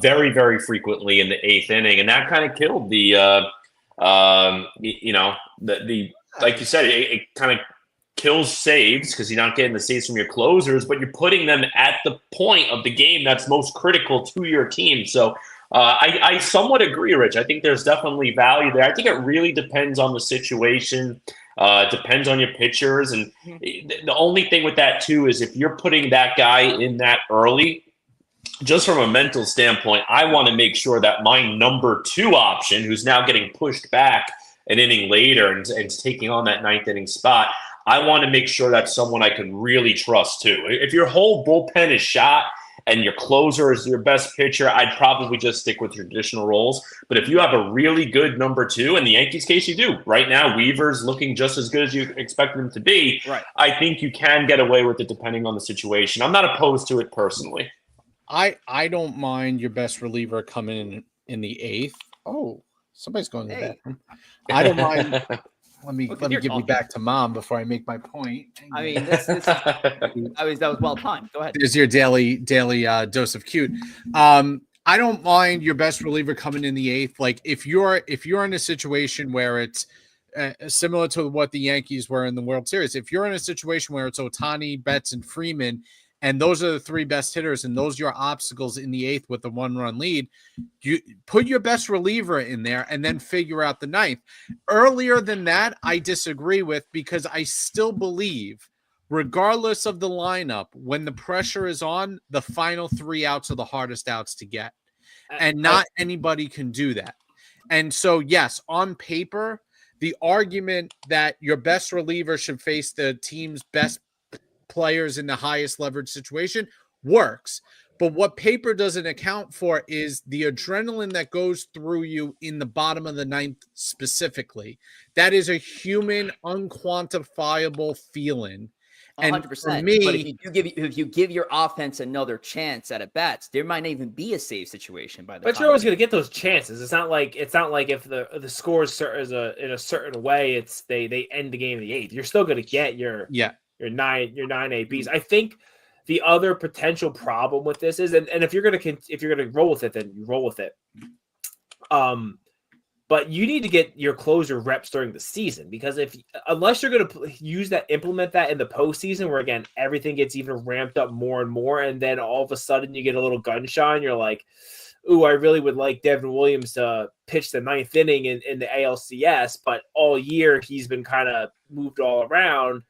Very, very frequently in the eighth inning, and that kind of killed the like you said, it kind of kills saves because you're not getting the saves from your closers, but you're putting them at the point of the game that's most critical to your team. So I somewhat agree, Rich. I think there's definitely value there. I think it really depends on the situation. Depends on your pitchers. And the only thing with that, too, is if you're putting that guy in that early, just from a mental standpoint, I want to make sure that my number two option, who's now getting pushed back an inning later and taking on that ninth inning spot, I want to make sure that's someone I can really trust, too. If your whole bullpen is shot and your closer is your best pitcher, I'd probably just stick with your traditional roles. But if you have a really good number two, in the Yankees case you do, right now Weaver's looking just as good as you expect him to be. Right. I think you can get away with it depending on the situation. I'm not opposed to it personally. I don't mind your best reliever coming in the eighth. Oh, somebody's going to the bathroom. I don't mind. Let me Look at give you're you talking. back to mom before I make my point. I mean, that was well timed. Go ahead. There's your daily dose of cute. I don't mind your best reliever coming in the eighth. Like if you're in a situation where it's similar to what the Yankees were in the World Series, if you're in a situation where it's Ohtani, Betts, and Freeman, and those are the three best hitters, and those are your obstacles in the eighth with the 1-run lead, you put your best reliever in there and then figure out the ninth. Earlier than that, I disagree with, because I still believe, regardless of the lineup, when the pressure is on, the final 3 outs are the hardest outs to get. And not anybody can do that. And so, yes, on paper, the argument that your best reliever should face the team's best players in the highest leverage situation works. But what paper doesn't account for is the adrenaline that goes through you in the bottom of the ninth specifically. That is a human, unquantifiable feeling. And 100%. for me, but if you give your offense another chance at bats, there might not even be a save situation by the But time. you're always going to get those chances. It's not like if the score is in a certain way, it's they end the game in the eighth. You're still going to get your 9 ABs. I think the other potential problem with this is, and if you're gonna roll with it, then you roll with it. But you need to get your closer reps during the season, because unless you're going to implement that in the postseason, where again everything gets even ramped up more and more, and then all of a sudden you get a little gun shy, and you're like, "Ooh, I really would like Devin Williams to pitch the 9th inning in the ALCS," but all year he's been kind of moved all around.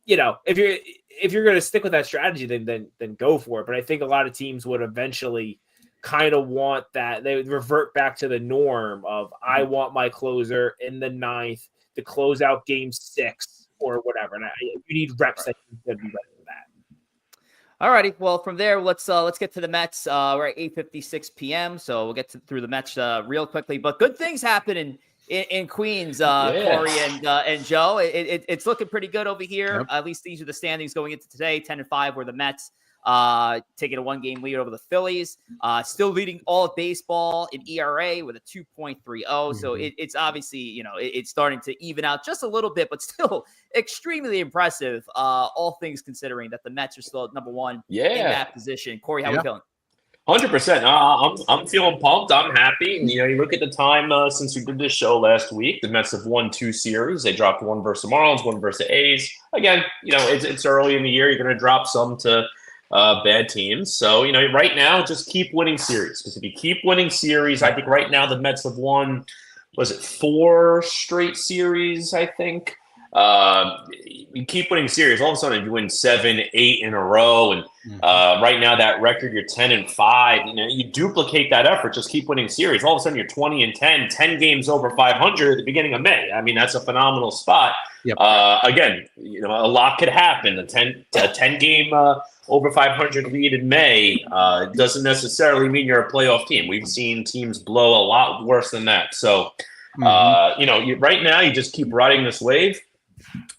If you're going to stick with that strategy, then go for it. But I think a lot of teams would eventually kind of want that. They would revert back to the norm of, I want my closer in the 9th to close out game 6 or whatever. And you need reps that you can be ready for that. All righty. Well, from there, let's get to the Mets. We're at 8:56 p.m., so we'll get through the Mets real quickly. But good things happen in Queens, Corey and Joe. It's looking pretty good over here. Yep. At least these are the standings going into today. 10-5 were the Mets, taking a 1-game lead over the Phillies. Still leading all of baseball in ERA with a 2.30. Mm-hmm. So it's obviously, it's starting to even out just a little bit, but still extremely impressive. All things considering that the Mets are still at number 1 in that position. Corey, how are we feeling? 100%. I'm feeling pumped. I'm happy. And, you look at the time since we did this show last week, the Mets have won 2 series. They dropped 1 versus the Marlins, 1 versus the A's. Again, it's early in the year. You're going to drop some to bad teams. So, right now, just keep winning series. Because if you keep winning series, I think right now the Mets have won, 4 straight series, I think. You keep winning series. All of a sudden, you win 7, 8 in a row, and right now that record, you're 10-5. You duplicate that effort. Just keep winning series. All of a sudden, you're 20-10, 10 games over 500 at the beginning of May. I mean, that's a phenomenal spot. Yep. Again, a lot could happen. A 10 game over 500 lead in May doesn't necessarily mean you're a playoff team. We've seen teams blow a lot worse than that. So, right now, you just keep riding this wave.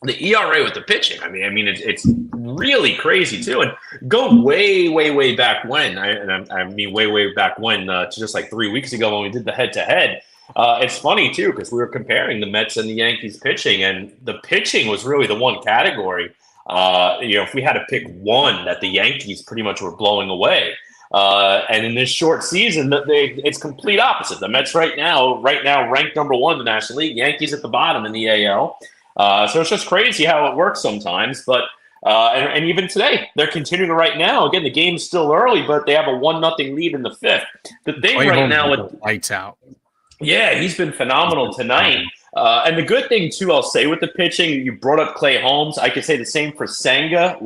The ERA with the pitching, I mean, it's really crazy too. And go way, way, way back when. I mean, way, way back when, to just like 3 weeks ago when we did the head-to-head. It's funny too, because we were comparing the Mets and the Yankees pitching, and the pitching was really the one category. If we had to pick one that the Yankees pretty much were blowing away. And in this short season, it's complete opposite. The Mets right now ranked number 1 in the National League. Yankees at the bottom in the AL. So it's just crazy how it works sometimes. But and even today, they're continuing right now. Again, the game's still early, but they have a 1-0 lead in the 5th. The thing right now with lights out. Yeah, he's been phenomenal tonight. And the good thing, too, I'll say with the pitching, you brought up Clay Holmes. I could say the same for Senga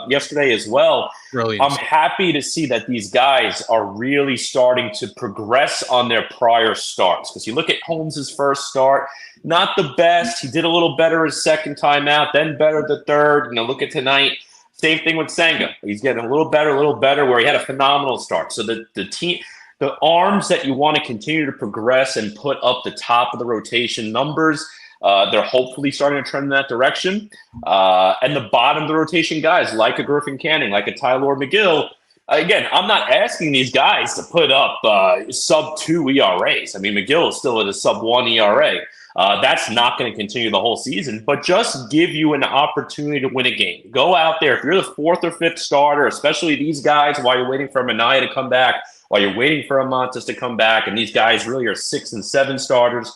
yesterday as well. Brilliant. I'm happy to see that these guys are really starting to progress on their prior starts. Because you look at Holmes' first start, not the best. He did a little better his second time out, then better the third. Look at tonight. Same thing with Senga. He's getting a little better, where he had a phenomenal start. So the team... The arms that you want to continue to progress and put up the top of the rotation numbers, they're hopefully starting to trend in that direction. And the bottom of the rotation guys, like a Griffin Canning, like a Tyler McGill, again, I'm not asking these guys to put up sub-2 ERAs. I mean, McGill is still at a sub-1 ERA. That's not going to continue the whole season, but just give you an opportunity to win a game. Go out there. If you're the 4th or 5th starter, especially these guys, while you're waiting for Minaya to come back, while you're waiting for Montes to come back, and these guys really are 6 and 7 starters,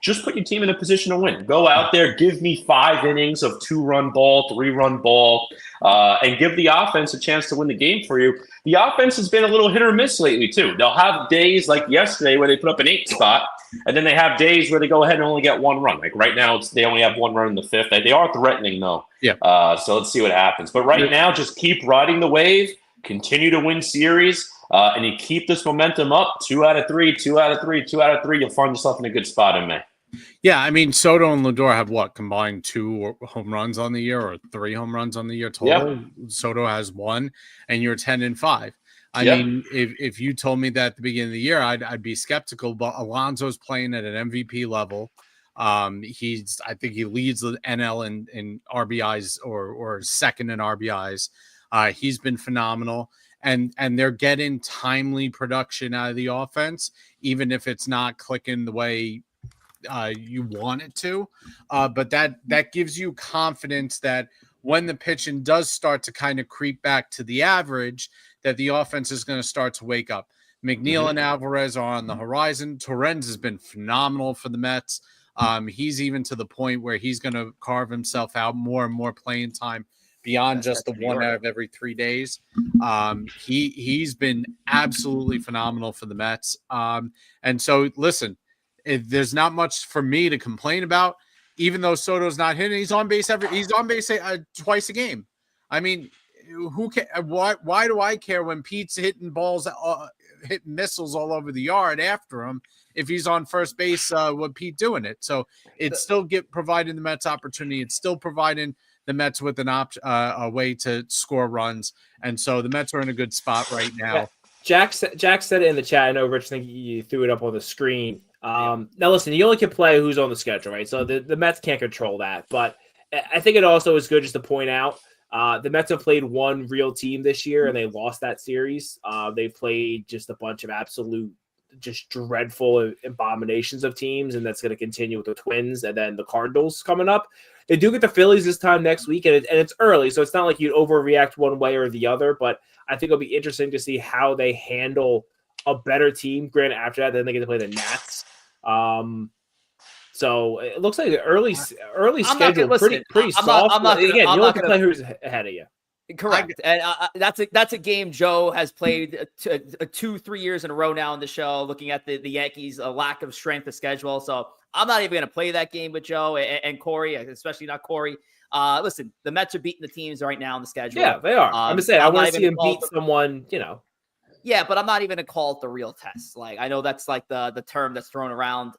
just put your team in a position to win. Go out there, give me 5 innings of 2-run ball, 3-run ball, and give the offense a chance to win the game for you. The offense has been a little hit or miss lately, too. They'll have days like yesterday where they put up an 8 spot, and then they have days where they go ahead and only get 1 run. Like right now, they only have 1 run in the 5th. They are threatening, though. Yeah. So let's see what happens. But right now, just keep riding the wave, continue to win series, and you keep this momentum up. 2 out of 3, 2 out of 3, 2 out of 3. You'll find yourself in a good spot in May. Yeah, I mean, Soto and Lindor have what, combined 2 home runs on the year, or 3 home runs on the year total? Yep. Soto has 1, and you're 10-5. I mean, if you told me that at the beginning of the year, I'd be skeptical. But Alonso's playing at an MVP level. I think he leads the NL in RBIs or second in RBIs. He's been phenomenal, and they're getting timely production out of the offense, even if it's not clicking the way you want it to, but that gives you confidence that when the pitching does start to kind of creep back to the average, that the offense is going to start to wake up. McNeil and Alvarez are on the horizon. Torrens has been phenomenal for the Mets. He's even to the point where he's going to carve himself out more and more playing time beyond just the 1 out of every 3 days. He's been absolutely phenomenal for the Mets. And so listen, there's not much for me to complain about, even though Soto's not hitting. He's on base twice a game. I mean, who can? Why do I care when Pete's hitting balls, hitting missiles all over the yard after him if he's on first base with Pete doing it? So it's still providing the Mets opportunity. It's still providing the Mets with a way to score runs, and so the Mets are in a good spot right now. Yeah. Jack said it in the chat. I know, Rich, I think you threw it up on the screen. Now, listen, you only can play who's on the schedule, right? So the Mets can't control that. But I think it also is good just to point out the Mets have played 1 real team this year, and they lost that series. They played just a bunch of absolute, just dreadful abominations of teams, and that's going to continue with the Twins and then the Cardinals coming up. They do get the Phillies this time next week, and it's early, so it's not like you'd overreact one way or the other, but I think it'll be interesting to see how they handle a better team. Granted, after that, then they get to play the Nats. So it looks like the early schedule pretty soft. Again, you only can play who's ahead of you. Correct, and that's a game Joe has played 2-3 years in a row now in the show. Looking at the Yankees' lack of strength of schedule, so I'm not even going to play that game with Joe and Corey, especially not Corey. Listen, the Mets are beating the teams right now on the schedule. Yeah, they are. I'm just saying, I want to see them beat someone, Yeah, but I'm not even going to call it the real test. Like, I know that's like the term that's thrown around.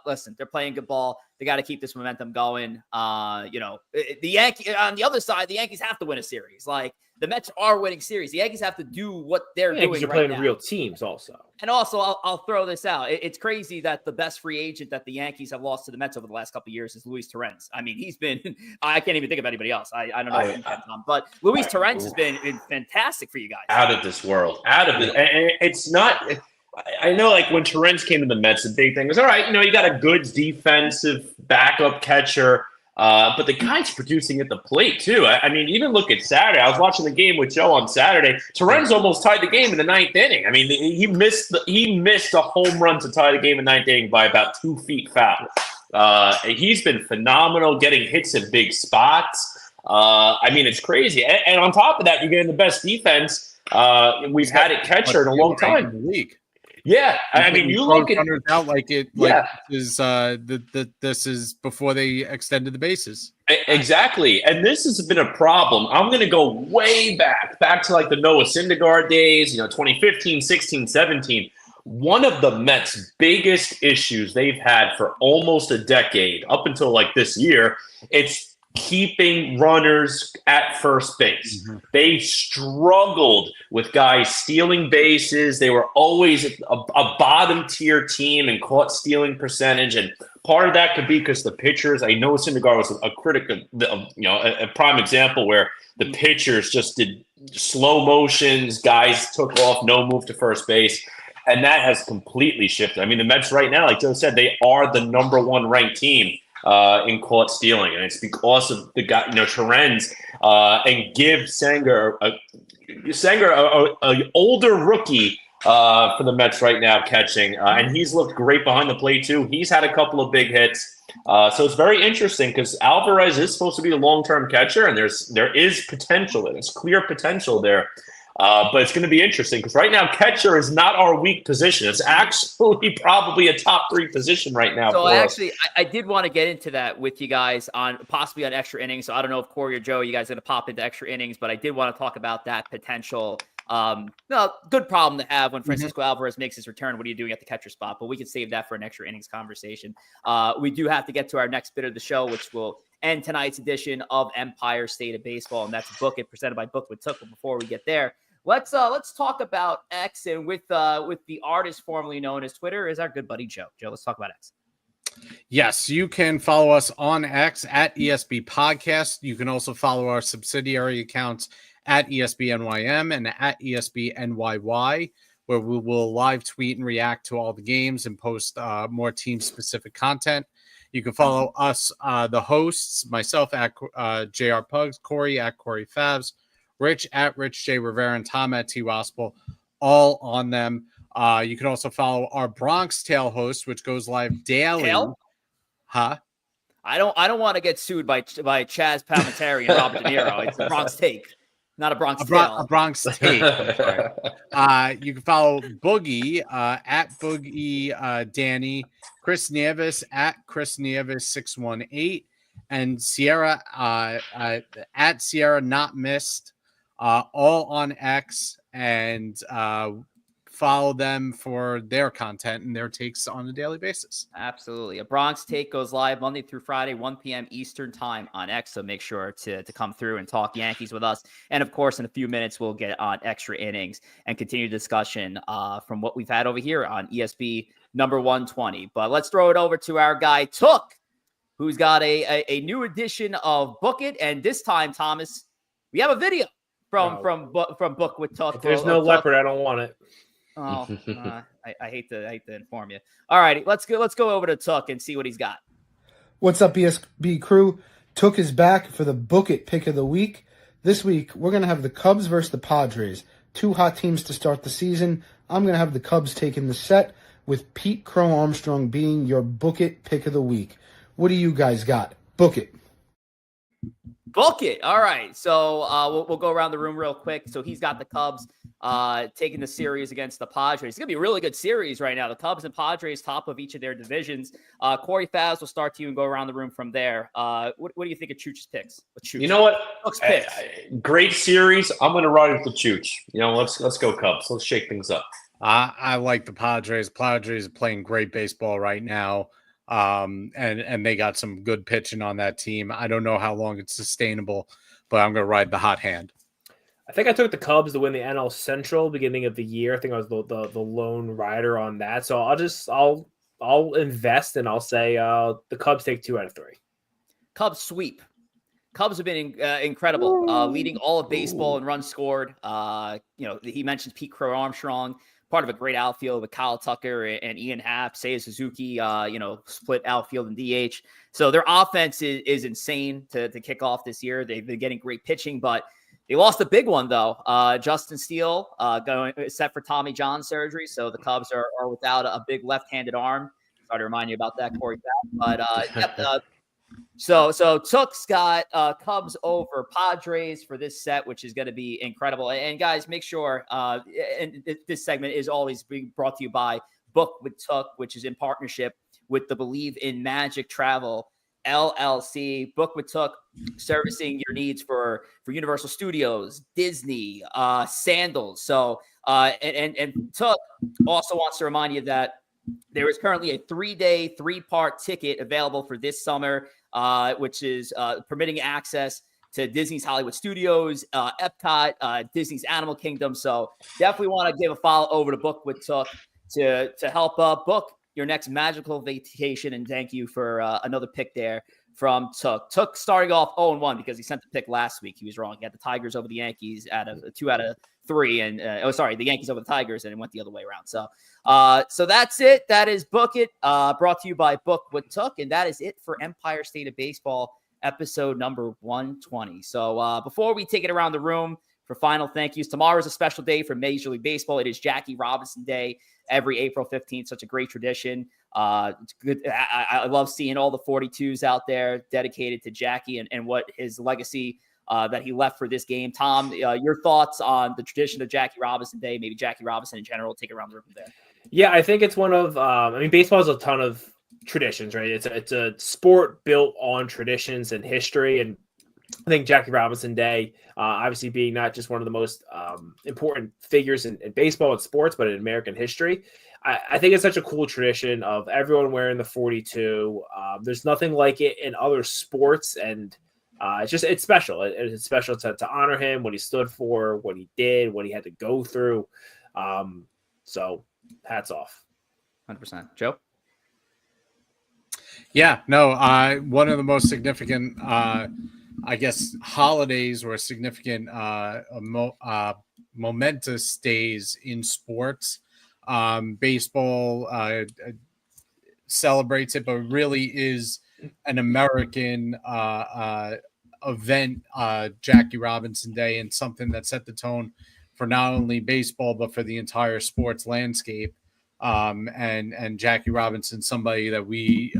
Listen, they're playing good ball. They got to keep this momentum going. The Yankees on the other side, the Yankees have to win a series. Like, the Mets are winning series. The Yankees have to do what they're doing. You're playing real teams also. And also, I'll throw this out. It's crazy that the best free agent that the Yankees have lost to the Mets over the last couple of years is Luis Torrens. I mean, he's been – I can't even think of anybody else. I don't know if you can, Tom. But Luis Torrens has been fantastic for you guys. Out of this world. Out of it. And it's not – I know, like, when Torrens came to the Mets, the big thing was, all right, you got a good defensive backup catcher. But the guy's producing at the plate, too. I mean, even look at Saturday. I was watching the game with Joe on Saturday. Torrens almost tied the game in the 9th inning. I mean, he missed a home run to tie the game in the 9th inning by about 2 feet foul. He's been phenomenal, getting hits in big spots. I mean, it's crazy. And on top of that, you're getting the best defense we've had at catcher in a long time. In the league. Yeah, I mean, you look at runners out like it. Like this is before they extended the bases. Exactly, and this has been a problem. I'm going to go way back to like the Noah Syndergaard days. 2015, 16, 17. One of the Mets' biggest issues they've had for almost a decade, up until like this year, it's keeping runners at first base. Mm-hmm. They struggled with guys stealing bases. They were always a bottom tier team in caught stealing percentage. And part of that could be because the pitchers, I know Syndergaard was a critical, a prime example where the pitchers just did slow motions. Guys took off, no move to first base. And that has completely shifted. I mean, the Mets right now, like Joe said, they are the number 1 ranked team in caught stealing. And it's because of the guy, Terens, and give Sanger an older rookie for the Mets right now catching. And he's looked great behind the plate, too. He's had a couple of big hits. So it's very interesting because Alvarez is supposed to be a long-term catcher, and there is potential. There's clear potential there. But it's going to be interesting because right now catcher is not our weak position. It's actually probably a top 3 position right now. So I did want to get into that with you guys on possibly on extra innings. So I don't know if Corey or Joe, you guys are going to pop into extra innings, but I did want to talk about that potential. Good problem to have when Francisco Alvarez makes his return. What are you doing at the catcher spot? But we can save that for an extra innings conversation. We do have to get to our next bit of the show, which will end tonight's edition of Empire State of Baseball, and that's Book It, presented by Book with Took. But before we get there, let's talk about X, and with the artist formerly known as Twitter is our good buddy Joe. Joe, let's talk about X. Yes, you can follow us on X at ESB Podcast. You can also follow our subsidiary accounts at ESBNYM and at ESBNYY, where we will live tweet and react to all the games and post more team-specific content. You can follow us, the hosts, myself at JR Pugs, Corey at Corey Favs, Rich at Rich J. Rivera, and Tom at T. Wospil, all on them. You can also follow our Bronx Tale host, which goes live daily. Tale? Huh? I don't want to get sued by Chaz Palminteri and Robert De Niro. It's a Bronx Take, not a Bronx Tale. A Bronx Take. You can follow Boogie at Boogie Danny, Chris Nieves at Chris Nieves 618, and Sierra at Sierra Not Missed. All on X, and follow them for their content and their takes on a daily basis. Absolutely. A Bronx Take goes live Monday through Friday, 1 p.m. Eastern time on X, so make sure to come through and talk Yankees with us. And, of course, in a few minutes, we'll get on extra innings and continue discussion from what we've had over here on ESB number 120. But let's throw it over to our guy, Took, who's got a new edition of Book It. And this time, Thomas, we have a video from Book with Took. If there's no leopard, I don't want it. Oh, I hate to inform you. All right, let's go over to Took and see what he's got. What's up, ESB crew? Took is back for the Book It pick of the week. This week, we're going to have the Cubs versus the Padres. 2 hot teams to start the season. I'm going to have the Cubs taking the set, with Pete Crow Armstrong being your Book It pick of the week. What do you guys got? Book it. Book it. All right. So we'll go around the room real quick. So he's got the Cubs taking the series against the Padres. It's going to be a really good series right now. The Cubs and Padres top of each of their divisions. Corey Favs, will start to you and go around the room from there. What do you think of Chooch's picks? You know what? Took's picks. Great series. I'm going to ride with the Chooch. Let's go Cubs. Let's shake things up. I like the Padres. Padres are playing great baseball right now. And they got some good pitching on that team. I don't know how long it's sustainable, but I'm going to ride the hot hand. I think I took the Cubs to win the NL Central beginning of the year. I think I was the lone rider on that. So I'll invest and I'll say the Cubs take 2 out of 3. Cubs sweep. Cubs have been incredible, leading all of baseball in runs scored. He mentioned Pete Crow Armstrong, part of a great outfield with Kyle Tucker and Ian Happ, Seiya Suzuki, split outfield and DH. So their offense is insane to kick off this year. They've been getting great pitching, but they lost a big one, though. Justin Steele going set for Tommy John surgery. So the Cubs are without a big left-handed arm. Sorry to remind you about that, Corey. But So Took's got Cubs over Padres for this set, which is going to be incredible. And guys, make sure, and this segment is always being brought to you by Book with Took, which is in partnership with the Believe in Magic Travel LLC. Book with Took, servicing your needs for Universal Studios, Disney, sandals. So and Took also wants to remind you that there is currently a 3-day, 3-part ticket available for this summer, which is permitting access to Disney's Hollywood Studios, Epcot, Disney's Animal Kingdom. So definitely want to give a follow over to Book with Took to help book your next magical vacation. And thank you for another pick there from Took. Took starting off 0-1 because he sent the pick last week. He was wrong. He had the Tigers over the Yankees out of 2 out of 3, and the Yankees over the Tigers, and it went the other way around. So that's it. That is Book It, brought to you by Book What Took, and that is it for Empire State of Baseball episode number 120. So before we take it around the room for final thank yous, tomorrow is a special day for Major League Baseball. It is Jackie Robinson Day every April 15th. Such a great tradition. It's good. I love seeing all the 42s out there dedicated to Jackie and what his legacy that he left for this game. Tom, your thoughts on the tradition of Jackie Robinson Day, maybe Jackie Robinson in general? Take it around the room there. Yeah, I think it's one of, baseball has a ton of traditions, right? It's a sport built on traditions and history. And I think Jackie Robinson Day, obviously being not just one of the most important figures in baseball and sports, but in American history, I think it's such a cool tradition of everyone wearing the 42. There's nothing like it in other sports, and it's special. It's special to honor him, what he stood for, what he did, what he had to go through. So hats off. 100%. Joe? Yeah, no, one of the most significant, holidays or significant momentous days in sports. Baseball celebrates it, but really is an American event, Jackie Robinson Day, and something that set the tone for not only baseball, but for the entire sports landscape. And Jackie Robinson, somebody that we,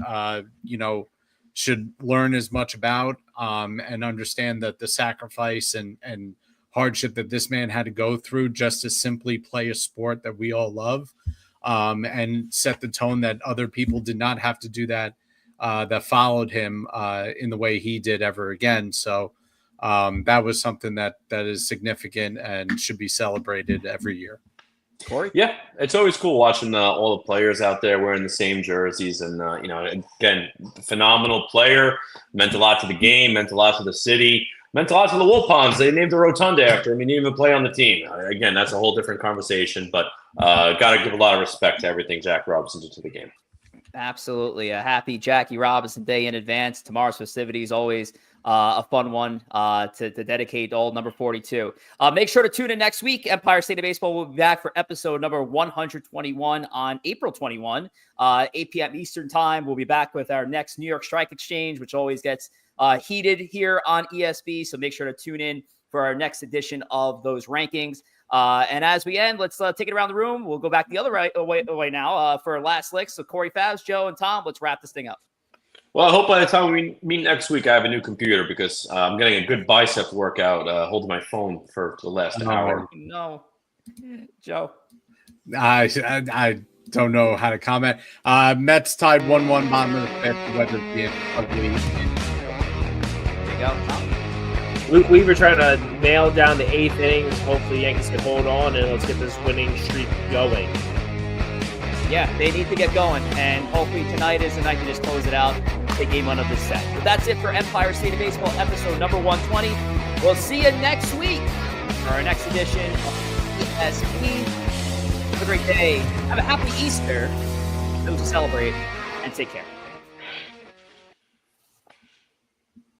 should learn as much about and understand that the sacrifice and hardship that this man had to go through just to simply play a sport that we all love, and set the tone that other people did not have to do that, that followed him in the way he did ever again. So that was something that is significant and should be celebrated every year. Corey? Yeah, it's always cool watching all the players out there wearing the same jerseys. And, again, phenomenal player, meant a lot to the game, meant a lot to the city, meant a lot to the Wilpons. They named the Rotunda after him. He didn't even play on the team. Again, that's a whole different conversation, but got to give a lot of respect to everything Jack Robinson did to the game. Absolutely. A happy Jackie Robinson Day in advance. Tomorrow's festivities always a fun one to dedicate to old number 42. Make sure to tune in next week. Empire State of Baseball will be back for episode number 121 on April 21, 8 p.m. Eastern time. We'll be back with our next New York Strike Exchange, which always gets heated here on ESB. So make sure to tune in for our next edition of those rankings. And as we end, let's take it around the room. We'll go back the other way now for our last licks. So Corey, Favs, Joe, and Tom, let's wrap this thing up. Well, I hope by the time we meet next week, I have a new computer because I'm getting a good bicep workout holding my phone for the last hour. No, Joe. I don't know how to comment. Mets tied 1-1 bottom of the fifth. Weather being ugly. There you go, Tom. We were trying to nail down the 8th innings. Hopefully Yankees can hold on, and let's get this winning streak going. Yeah, they need to get going, and hopefully tonight is the night to just close it out, take game 1 of this set. But that's it for Empire State of Baseball, episode number 120. We'll see you next week for our next edition of ESP. Have a great day. Have a happy Easter. Those who celebrate, and take care.